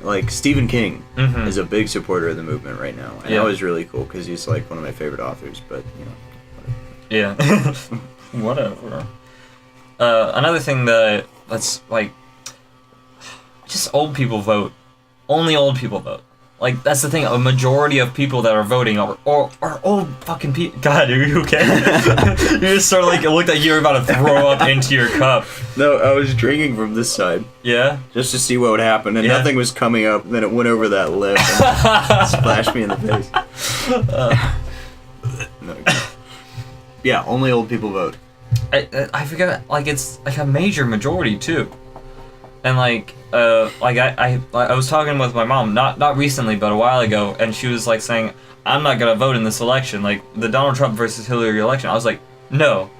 Like Stephen King is a big supporter of the movement right now, and Yeah. that was really cool because he's like one of my favorite authors. But Yeah. Whatever. Another thing that's like, just old people vote. Only old people vote. Like, that's the thing. A majority of people that are voting are old fucking people. God, are you okay? You just sort of like, it looked like you were about to throw up into your cup. no, I was drinking from this side Yeah? just to see what would happen, and Yeah. nothing was coming up. And then it went over that lip and splashed me in the face. No. Yeah, only old people vote. I forgot, like, it's like a major majority, too. And I was talking with my mom not recently but a while ago, and she was like saying, I'm not gonna vote in this election, like the Donald Trump versus Hillary election. I was like, no.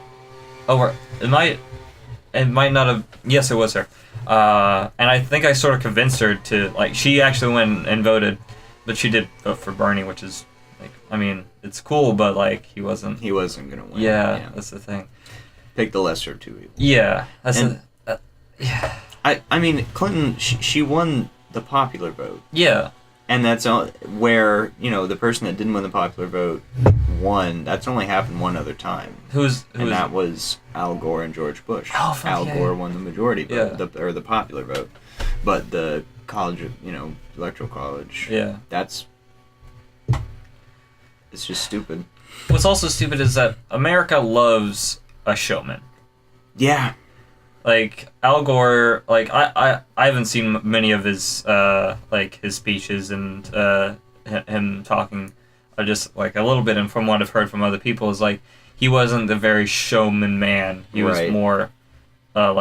It might not have. Yes, it was her. And I think I sort of convinced her to, like, she actually went and voted, but she did vote for Bernie, which is, like, I mean, it's cool, but, like, he wasn't gonna win. Yeah, that's the thing. Pick the lesser of two evils. Yeah, yeah. I mean, Clinton, she won the popular vote. Yeah. And that's where, the person that didn't win the popular vote won. That's only happened one other time. And that was Al Gore and George Bush. Oh, fuck Al Gore won the majority vote, yeah. the popular vote. But the college, electoral college, it's just stupid. What's also stupid is that America loves a showman. Yeah. Like, Al Gore, like, I haven't seen many of his, his speeches and, him talking, just, like, a little bit, and from what I've heard from other people, is, like, he wasn't the very showman man. He was more, not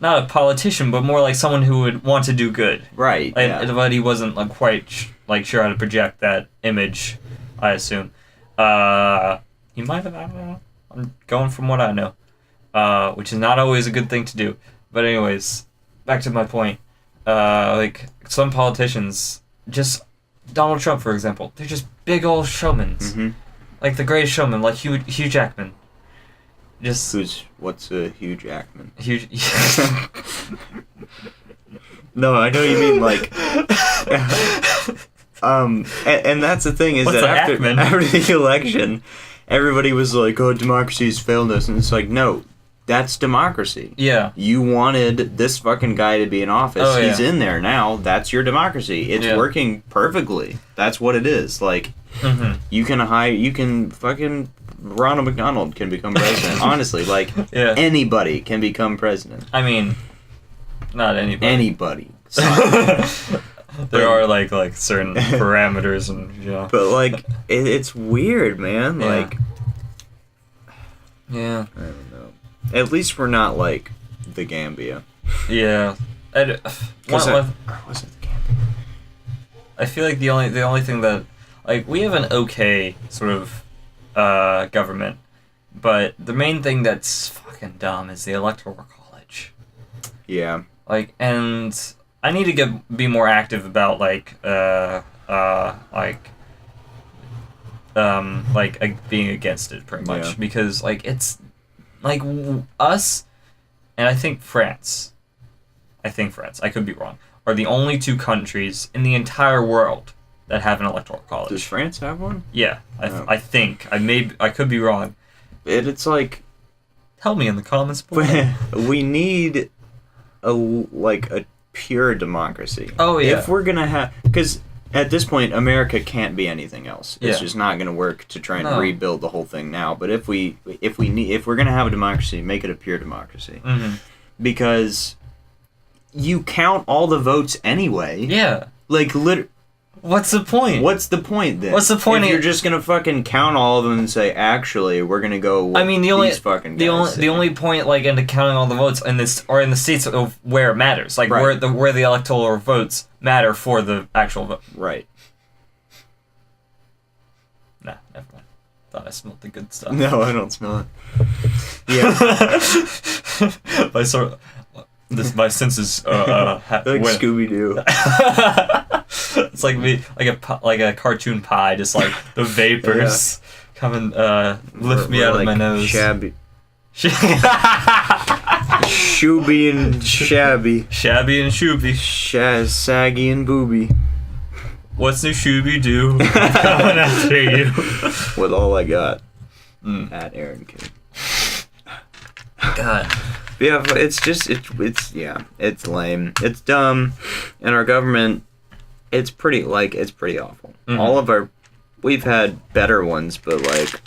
a politician, but more like someone who would want to do good. Right, But he wasn't, like, quite, sure how to project that image, I assume. He might have, I don't know. I'm going from what I know. Which is not always a good thing to do. But anyways, back to my point. Like, some politicians, just Donald Trump, for example, they're just big old showmans. Mm-hmm. Like the Greatest Showman, like Hugh Jackman. What's a Hugh Jackman? No, I know you mean, like... and that's the thing, is that after the election, everybody was like, oh, democracy's failed us, and it's like, no. That's democracy. Yeah. You wanted this fucking guy to be in office. Oh, yeah. He's in there now. That's your democracy. It's working perfectly. That's what it is. Like, you can fucking Ronald McDonald can become president. Honestly, like, anybody can become president. I mean, not anybody. Anybody. There are like certain parameters and But like, it's weird, man. Yeah. Like, I don't know. At least we're not like the Gambia. Yeah. Was it the Gambia? I feel like the only thing that, like, we have an okay sort of government, but the main thing that's fucking dumb is the electoral college. Yeah. Like, and I need to be more active about being against it pretty much, because like it's like us, and I think France, I could be wrong, are the only two countries in the entire world that have an electoral college. Does France have one? Yeah, I think. I could be wrong. It's like... Tell me in the comments below. We need a pure democracy. Oh, yeah. If we're gonna have... Because at this point, America can't be anything else. It's just not gonna work to try and rebuild the whole thing now. But if we're gonna have a democracy, make it a pure democracy. Mm-hmm. Because you count all the votes anyway. Yeah. Like, what's the point? What's the point then? What's the point? If you're just gonna fucking count all of them and say, actually, we're gonna go. With these fucking guys the only point, like, into counting all the votes in this or in the states of where it matters, like where the electoral votes matter for the actual vote. Right. Nah, never mind. Thought I smelled the good stuff. No, I don't smell it. Yeah. My senses like Scooby Doo. It's like a cartoon pie, just like the vapors come and lift me out of my nose. Shabby. Shooby and shabby. Shabby and shooby. Saggy and booby. What's new Shooby Doo? Coming after you. With all I got. At Aaron King. God. Yeah, but it's lame. It's dumb, and our government, it's pretty awful. Mm-hmm. We've had better ones, but like,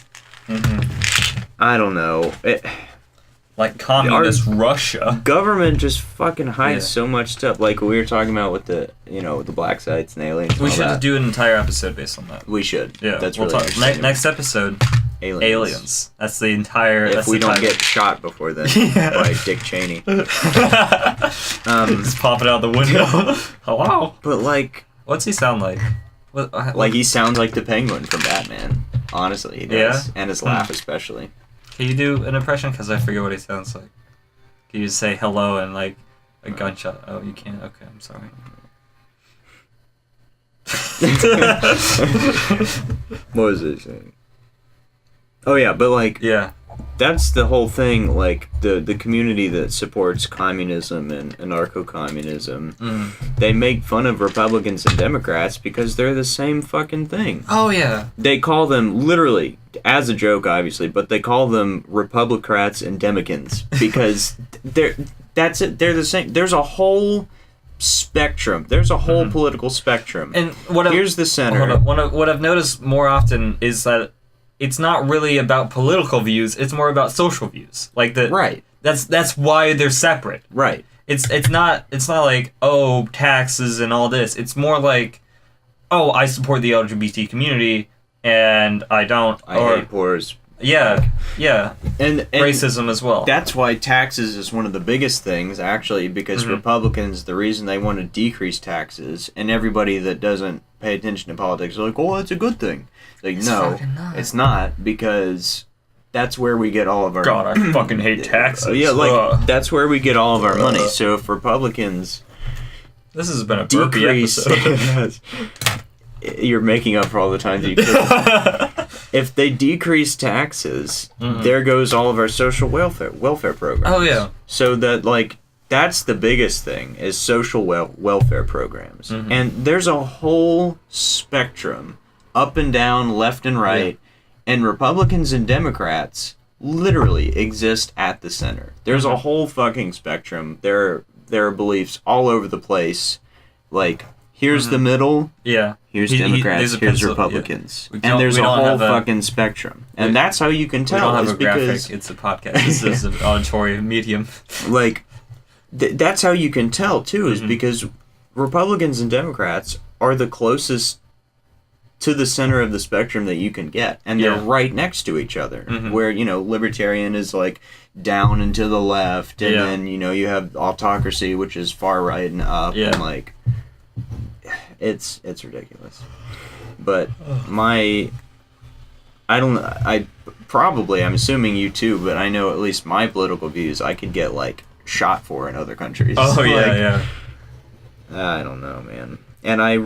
I don't know. Like communist Russia. Government just fucking hides so much stuff. Like we were talking about with the black sites and aliens. We should do an entire episode based on that. We should. Yeah, that's we'll really talk next episode. Aliens. That's the entire. If that's we the don't title. get shot before then by Dick Cheney. Just popping out the window. Hello. But like, what's he sound like? Like he sounds like the Penguin from Batman. Honestly, he does. Yeah? And his laugh especially. Can you do an impression? Because I forget what he sounds like. Can you just say hello and like a gunshot? Oh, you can't. Okay, I'm sorry. What was it saying? Oh yeah, but like, Yeah. that's the whole thing. Like the community that supports communism and anarcho-communism, they make fun of Republicans and Democrats because they're the same fucking thing. Oh yeah. They call them, literally, as a joke obviously, but they call them Republicrats and Demicans because that's it. They're the same. There's a whole spectrum. There's a whole political spectrum. And here's the center. Hold on. What I've noticed more often is that it's not really about political views. It's more about social views. Like Right. That's why they're separate. Right. It's not like, oh, taxes and all this. It's more like, oh, I support the LGBT community and I don't. I hate poors. Yeah. Yeah. And racism as well. That's why taxes is one of the biggest things, actually, because Republicans, the reason they want to decrease taxes, and everybody that doesn't pay attention to politics are like, oh, that's a good thing. Like, no, it's not, because that's where we get all of our... God, I fucking hate taxes. Yeah, like, that's where we get all of our money. So if Republicans... This has been a burpy decrease, episode. You're making up for all the times you could. If they decrease taxes, there goes all of our social welfare programs. Oh, yeah. So that, like, that's the biggest thing, is social welfare programs. And there's a whole spectrum, up and down, left and right, and Republicans and Democrats literally exist at the center. There's a whole fucking spectrum. There are beliefs all over the place. Like, here's the middle. Yeah. Here's Democrats. Here's Republicans. Yeah. And there's a whole fucking spectrum. And that's how you can tell. We don't have a graphic. Because, it's a podcast. This is an auditory medium. Like, that's how you can tell, too, is because Republicans and Democrats are the closest to the center of the spectrum that you can get. And they're right next to each other. Where, you know, libertarian is, like, down and to the left. And then, you know, you have autocracy, which is far right and up. And, like... It's ridiculous. But I'm assuming you too, but I know at least my political views I could get, like, shot for in other countries. Oh, yeah, like, yeah. I don't know, man. And I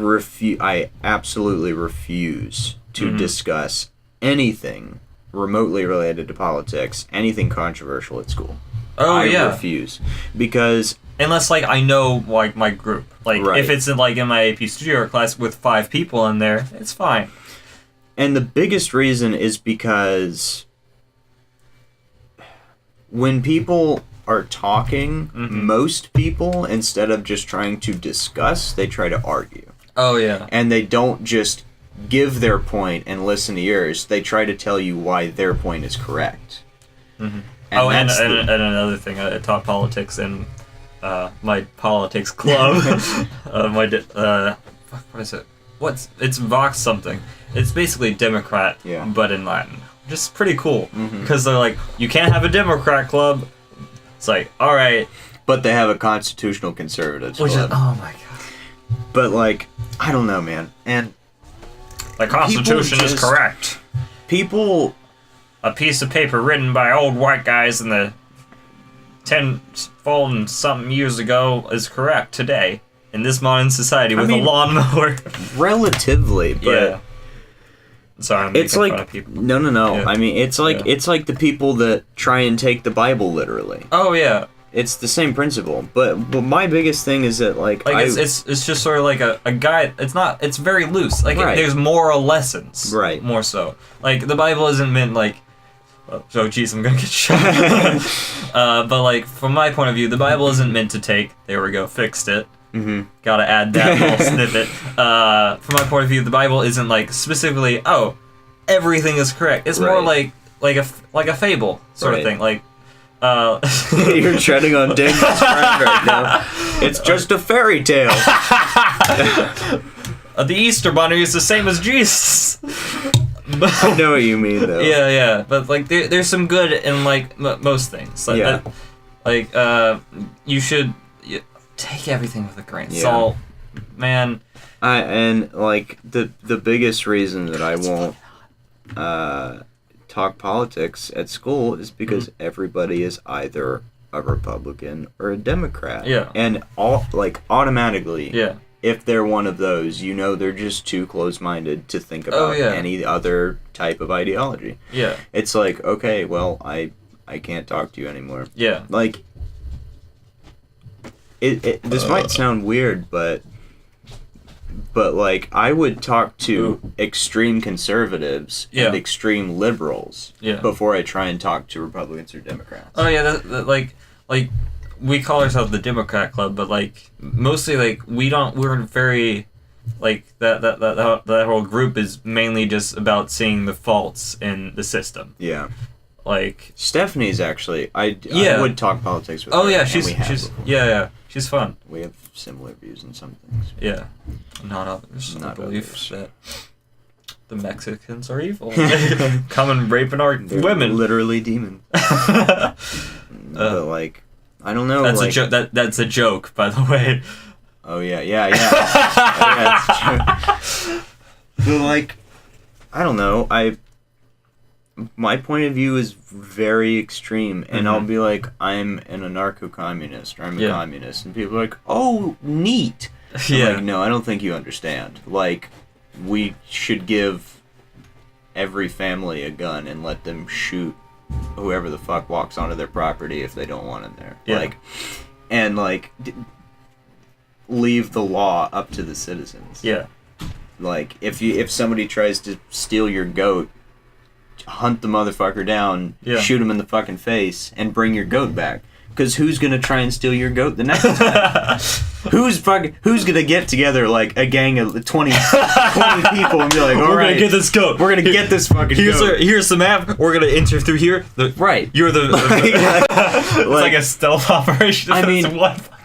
absolutely refuse to discuss anything remotely related to politics, anything controversial at school. Oh, I yeah. refuse. Because... Unless, like, I know, like, my group. Like, if it's in, like, in my AP studio class with 5 people in there, it's fine. And the biggest reason is because when people are talking, most people, instead of just trying to discuss, they try to argue. Oh, yeah. And they don't just give their point and listen to yours. They try to tell you why their point is correct. And another thing, I taught politics in... my politics club, what is it? It's Vox something. It's basically Democrat, but in Latin. Just pretty cool, because they're like, you can't have a Democrat club. It's like, all right, but they have a constitutional conservative club. Which is, oh my god. But like, I don't know, man. And the Constitution is correct. People, a piece of paper written by old white guys in the 10 something years ago is correct today in this modern society with a lawnmower. Relatively, but sorry, I'm making fun of people. No. Yeah. I mean, it's like the people that try and take the Bible literally. Oh yeah, it's the same principle. But my biggest thing is that it's just sort of like a guide. It's very loose. Like there's moral lessons. Right. More so. Like the Bible isn't meant like. Oh, geez, I'm gonna get shot. But, like, from my point of view, the Bible isn't meant to take... There we go, fixed it. Gotta add that little snippet. From my point of view, the Bible isn't, like, specifically, oh, everything is correct. It's more like a fable sort of thing. Like, you're treading on dangerous ground right now. It's just a fairy tale. The Easter Bunny is the same as Jesus. I know what you mean, though. Yeah. But like, there's some good in like most things. Like, you should take everything with a grain of salt, man. And like the biggest reason that I won't talk politics at school is because everybody is either a Republican or a Democrat. Yeah. And automatically. Yeah. If they're one of those, they're just too close-minded to think about any other type of ideology. Yeah. It's like, okay, well, I can't talk to you anymore. Yeah. Like, this might sound weird, but like, I would talk to extreme conservatives and extreme liberals before I try and talk to Republicans or Democrats. Oh, yeah, like, we call ourselves the Democrat Club, but like mostly like we're very like that whole group is mainly just about seeing the faults in the system. Yeah. Like Stephanie's actually I would talk politics with her. Oh yeah, she's she's fun. We have similar views on some things. Yeah. Not others. I believe that the Mexicans are evil. Come and raping our women. Literally demons. But like I don't know. That's like, a joke. That's a joke, by the way. Oh yeah. That's true. But like, I don't know. My point of view is very extreme, and I'll be like, I'm an anarcho-communist, or I'm a communist, and people are like, oh, neat. I'm like, no, I don't think you understand. Like, we should give every family a gun and let them shoot whoever the fuck walks onto their property if they don't want it there. Yeah. Like, and like leave the law up to the citizens. Yeah. Like if somebody tries to steal your goat, hunt the motherfucker down, shoot him in the fucking face, and bring your goat back. Because who's gonna try and steal your goat the next time? Who's gonna get together like a gang of 20 people and be like, we're gonna get this goat. We're gonna get this fucking goat. Here's the map. We're gonna enter through here. You're the it's like a stealth operation. I mean,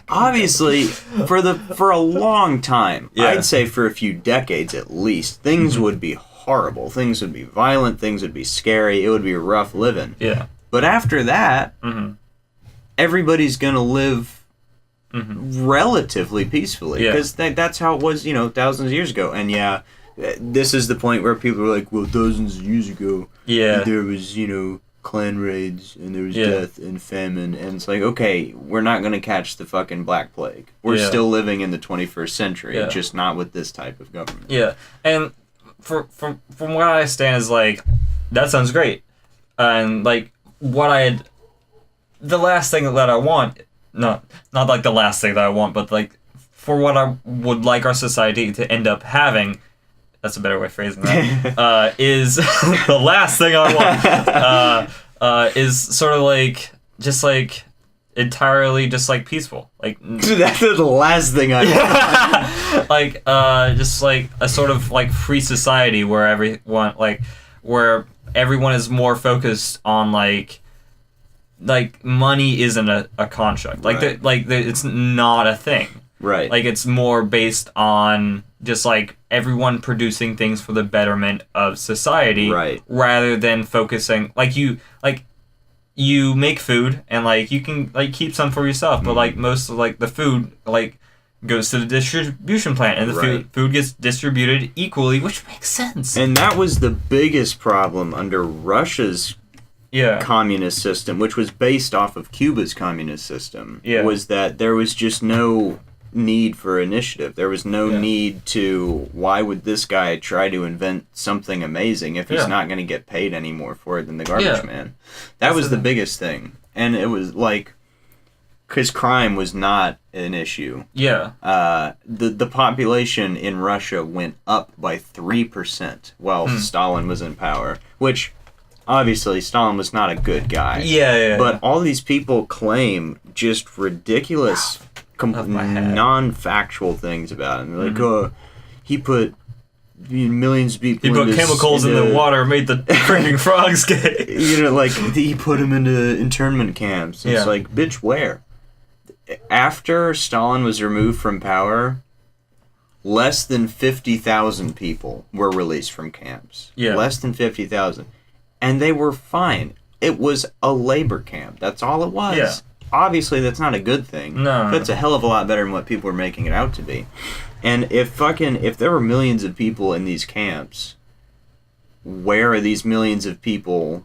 obviously, for a long time, I'd say for a few decades at least, things would be horrible. Things would be violent. Things would be scary. It would be rough living. Yeah. But after that, everybody's gonna live relatively peacefully because that's how it was, thousands of years ago. And this is the point where people are like, well, thousands of years ago, there was clan raids and there was death and famine, and it's like, okay, we're not gonna catch the fucking Black Plague. We're still living in the 21st century, just not with this type of government. Yeah, and from what I understand is like, that sounds great, and like the last thing that I want, not like the last thing that I want, but like for what I would like our society to end up having, that's a better way of phrasing that, is the last thing I want, is sort of like, just like, entirely just like peaceful. Like that's the last thing I want. Like, just like a sort of like free society where everyone is more focused on like money isn't a construct. Like it's not a thing. Right. Like it's more based on just like everyone producing things for the betterment of society. Right. Rather than focusing you make food and like you can like keep some for yourself, but like most of like the food like goes to the distribution plant and the food gets distributed equally, which makes sense. And that was the biggest problem under Russia's communist system, which was based off of Cuba's communist system, was that there was just no need for initiative. There was no need to, why would this guy try to invent something amazing if he's not going to get paid any more for it than the garbage man? That was the biggest thing. And it was like, because crime was not an issue. Yeah. The population in Russia went up by 3% while Stalin was in power, which obviously Stalin was not a good guy. But all these people claim just ridiculous, non-factual things about him. They're like, he put millions of people. He put chemicals in the water, made the freaking frogs gay. Like he put them into internment camps. It's like, bitch, where? After Stalin was removed from power, less than 50,000 people were released from camps. Yeah. Less than 50,000. And they were fine. It was a labor camp. That's all it was. Yeah. Obviously, that's not a good thing. No. But it's a hell of a lot better than what people are making it out to be. And if there were millions of people in these camps, where are these millions of people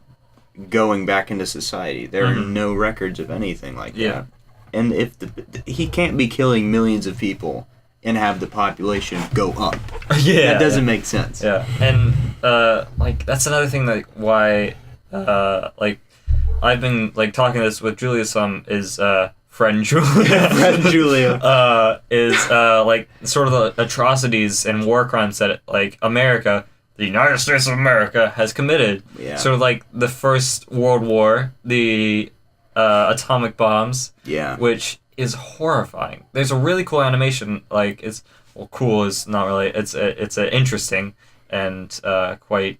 going back into society? There are no records of anything like that. And if he can't be killing millions of people and have the population go up. Yeah. That doesn't make sense. Yeah. And like that's another thing that why like I've been like talking this with Julia some is friend Julia. Friend Julia. Is like sort of the atrocities and war crimes that like America, the United States of America, has committed. Yeah. Sort of like the First World War, the atomic bombs. Yeah. Which is horrifying. There's a really cool animation. Like it's cool is not really. It's a interesting and quite.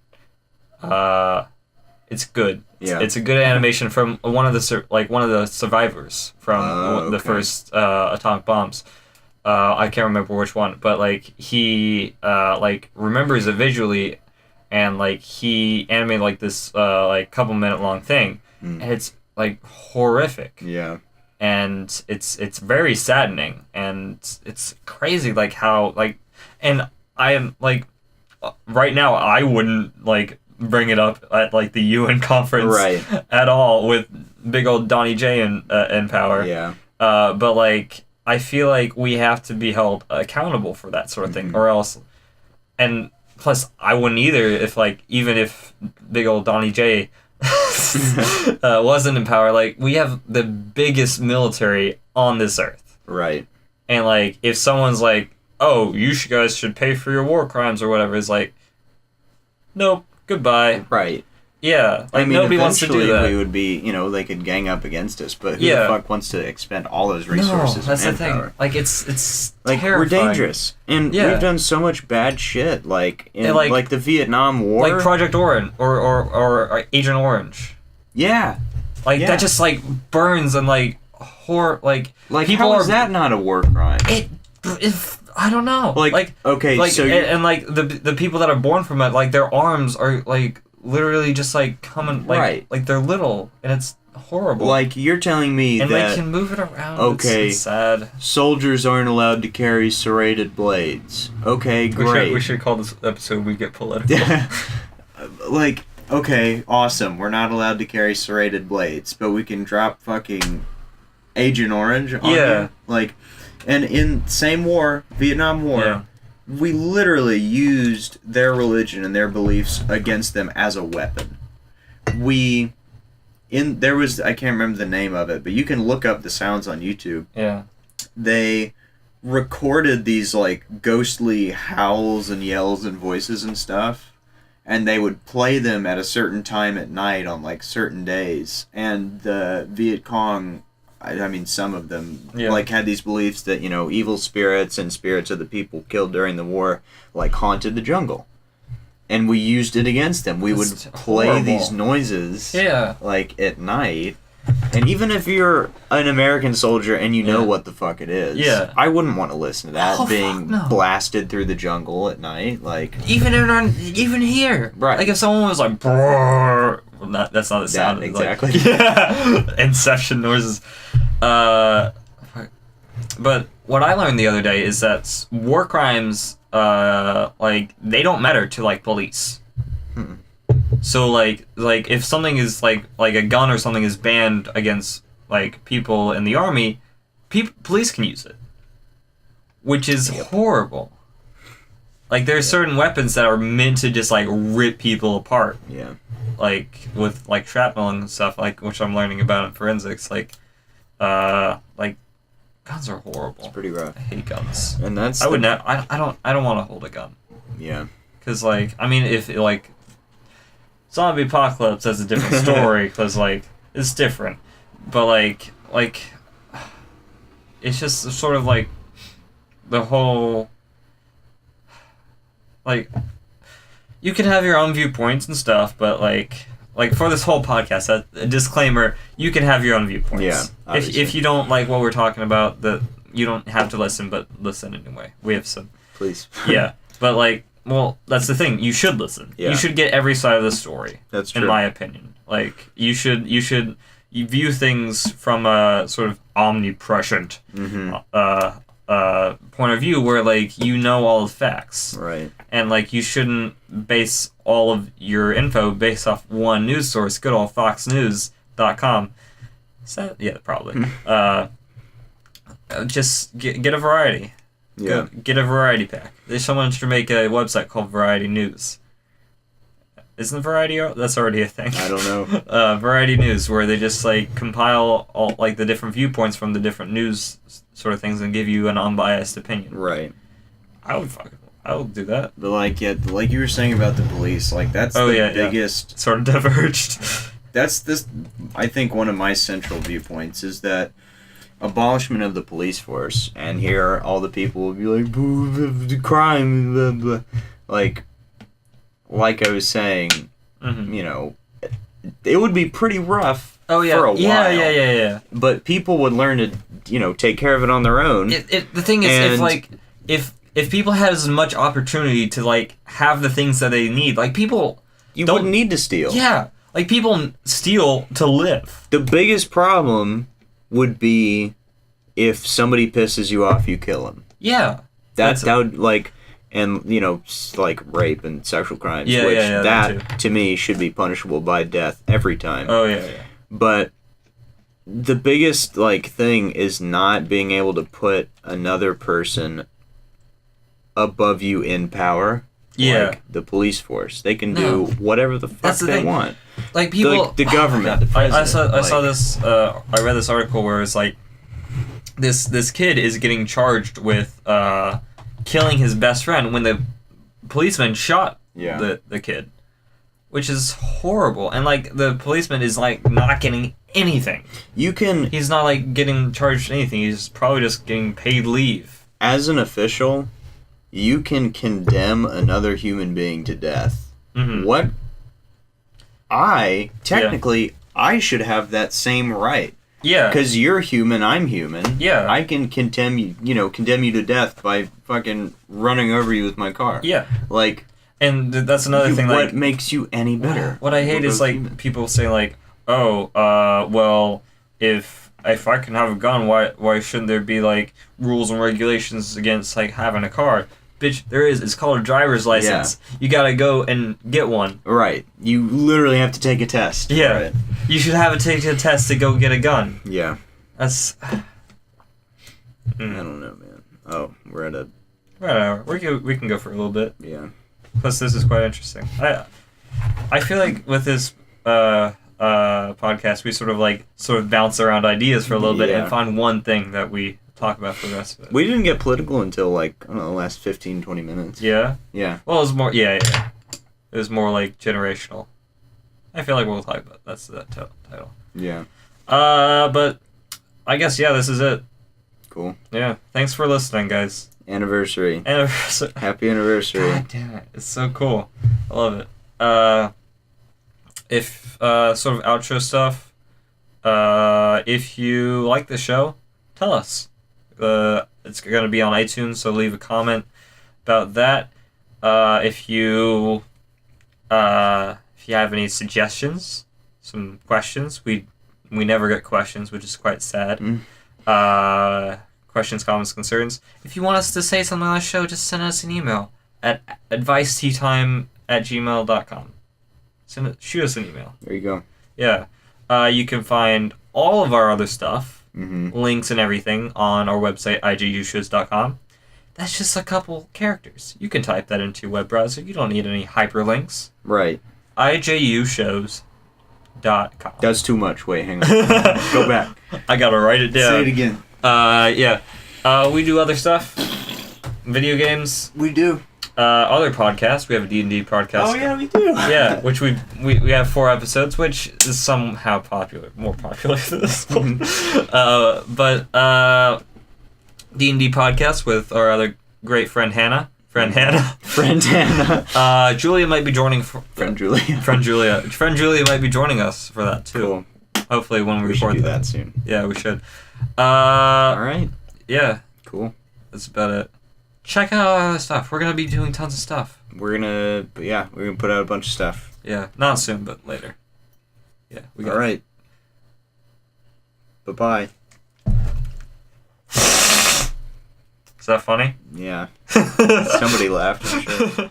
It's good. Yeah. It's a good animation from one of the survivors from the first atomic bombs. I can't remember which one, but like he like remembers it visually, and like he animated like this like couple minute long thing, and it's like horrific. Yeah. And it's very saddening, and it's crazy like how like, and I am like right now I wouldn't like bring it up at like the UN conference at all with big old Donnie J in power. Yeah. But like I feel like we have to be held accountable for that sort of thing, or else. And plus, I wouldn't either if like even if big old Donnie J wasn't in power. Like we have the biggest military on this earth. Right. And like if someone's like, "Oh, you guys should pay for your war crimes" or whatever, it's like, nope. Goodbye. Right. Yeah. Like, I mean, nobody wants to do that. we would be, they could gang up against us, but who the fuck wants to expend all those resources that's and the manpower? thing. Like, it's like, terrifying. we're dangerous. And we've done so much bad shit, like, in, like the Vietnam War. Like Project Orange, or Agent Orange. Yeah. Like, that just, like, burns and, like, like people how is that not a war crime? I don't know. Like okay, like, so and like the people that are born from it, like their arms are like literally just like coming like they're little, and it's horrible. Like you're telling me and that they can move it around. Okay, it's sad. Soldiers aren't allowed to carry serrated blades. Okay, great. We should call this episode "We Get Political." Like, okay, awesome. We're not allowed to carry serrated blades, but we can drop fucking Agent Orange on you. Like. And in same war, Vietnam War, we literally used their religion and their beliefs against them as a weapon. I can't remember the name of it, but you can look up the sounds on YouTube. Yeah. They recorded these like ghostly howls and yells and voices and stuff, and they would play them at a certain time at night on like certain days, and the Viet Cong, I mean, some of them like had these beliefs that evil spirits and spirits of the people killed during the war like haunted the jungle, and we used it against them. We would play these noises like at night, and even if you're an American soldier and you know what the fuck it is, I wouldn't want to listen to that blasted through the jungle at night, like even here, right? Like if someone was like, brrr, that's not the sound exactly. Like, Inception noises. But what I learned the other day is that war crimes, like they don't matter to like police. So like if something is like a gun or something is banned against like people in the army, police can use it, which is horrible. Like there's certain weapons that are meant to just like rip people apart. Yeah. Like with like shrapnel and stuff, like which I'm learning about in forensics. Like guns are horrible. It's pretty rough. I hate guns. And that's I don't want to hold a gun. Yeah. Because like I mean if like zombie apocalypse, that's a different story because like it's different, but like it's just sort of like the whole like you can have your own viewpoints and stuff, but like for this whole podcast, a disclaimer: you can have your own viewpoints. Yeah. If you don't like what we're talking about, you don't have to listen, but listen anyway. We have some please. Yeah, but like, well, that's the thing. You should listen. Yeah. You should get every side of the story. That's true. In my opinion. Like, you view things from a sort of omnipresent point of view where, like, you know all the facts. Right. And, like, you shouldn't base all of your info based off one news source, good old foxnews.com. Is that? Yeah, probably. Just get a variety. Yeah. Get a variety pack. There's someone should make a website called Variety News. Isn't Variety? That's already a thing. I don't know. Variety News, where they just like compile all like the different viewpoints from the different news sort of things and give you an unbiased opinion. Right. I would do that. But like, yeah, like you were saying about the police, like that's the biggest. Sort of diverged. That's this. I think one of my central viewpoints is that abolishment of the police force, and here all the people will be like, boo, the crime, blah, blah. Like I was saying, you know, it would be pretty rough for a while. Yeah. But people would learn to, you know, take care of it on their own. The thing is, if people had as much opportunity to like have the things that they need, like people, you wouldn't need to steal. Yeah, like people steal to live. The biggest problem would be if somebody pisses you off, you kill him. Yeah, that would like. And, you know, like rape and sexual crimes, which that to me should be punishable by death every time. Oh, yeah. But the biggest, like, thing is not being able to put another person above you in power. Yeah. Like the police force. They can do whatever the fuck they want. Like, people... The government, the president. I saw this, I read this article where it's like, this kid is getting charged with, killing his best friend when the policeman shot the kid, which is horrible. And like the policeman is like not getting anything. He's not like getting charged anything. He's probably just getting paid leave. As an official, you can condemn another human being to death. What I should have that same right. Yeah. Because you're human, I'm human. Yeah. I can condemn you to death by fucking running over you with my car. Yeah. Like... And that's another thing, what makes you any better? What I hate is, like, people say, like, well, if I can have a gun, why shouldn't there be, like, rules and regulations against, like, having a car? Bitch, there is. It's called a driver's license. Yeah. You gotta go and get one. Right. You literally have to take a test. Yeah. Right. You should have to take a test to go get a gun. Yeah. That's... I don't know, man. Oh, we're at an hour. We can go for a little bit. Yeah. Plus, this is quite interesting. I feel like with this podcast, we sort of bounce around ideas for a little bit and find one thing that we talk about for the rest of it. We didn't get political until, like, I don't know, the last 15, 20 minutes. Yeah? Yeah. Well, it was more, yeah. It was more, like, generational. I feel like we'll talk about that's the title. Yeah. But I guess, this is it. Cool. Yeah. Thanks for listening, guys. Anniversary. Happy anniversary. God damn it. It's so cool. I love it. If, sort of outro stuff, if you like the show, tell us. It's going to be on iTunes, so leave a comment about that. If you have any suggestions, some questions, we never get questions, which is quite sad. Questions, comments, concerns. If you want us to say something on the show, just send us an email at adviceteatime@gmail.com. Shoot us an email. There you go. Yeah. You can find all of our other stuff, links and everything, on our website, ijushows.com. That's just a couple characters. You can type that into your web browser. You don't need any hyperlinks. Right. ijushows.com. That's too much. Wait, hang on. Go back. I gotta write it down. Say it again. We do other stuff. Video games. We do. Other podcasts. We have a D&D podcast. Oh, yeah, we do. Yeah, which we have 4 episodes, which is somehow more popular than this one. But D&D podcast with our other great friend Hannah. Friend Hannah. Julia might be joining. Friend Julia might be joining us for that too. Cool. Hopefully when we record should do that soon. Yeah, we should. All right. Yeah. Cool. That's about it. check out our other stuff. We're gonna be doing tons of stuff. We're gonna put out a bunch of stuff. Yeah, not soon, but later. Yeah, we got. All right. Bye-bye. Is that funny? Yeah. Somebody laughed, I'm sure.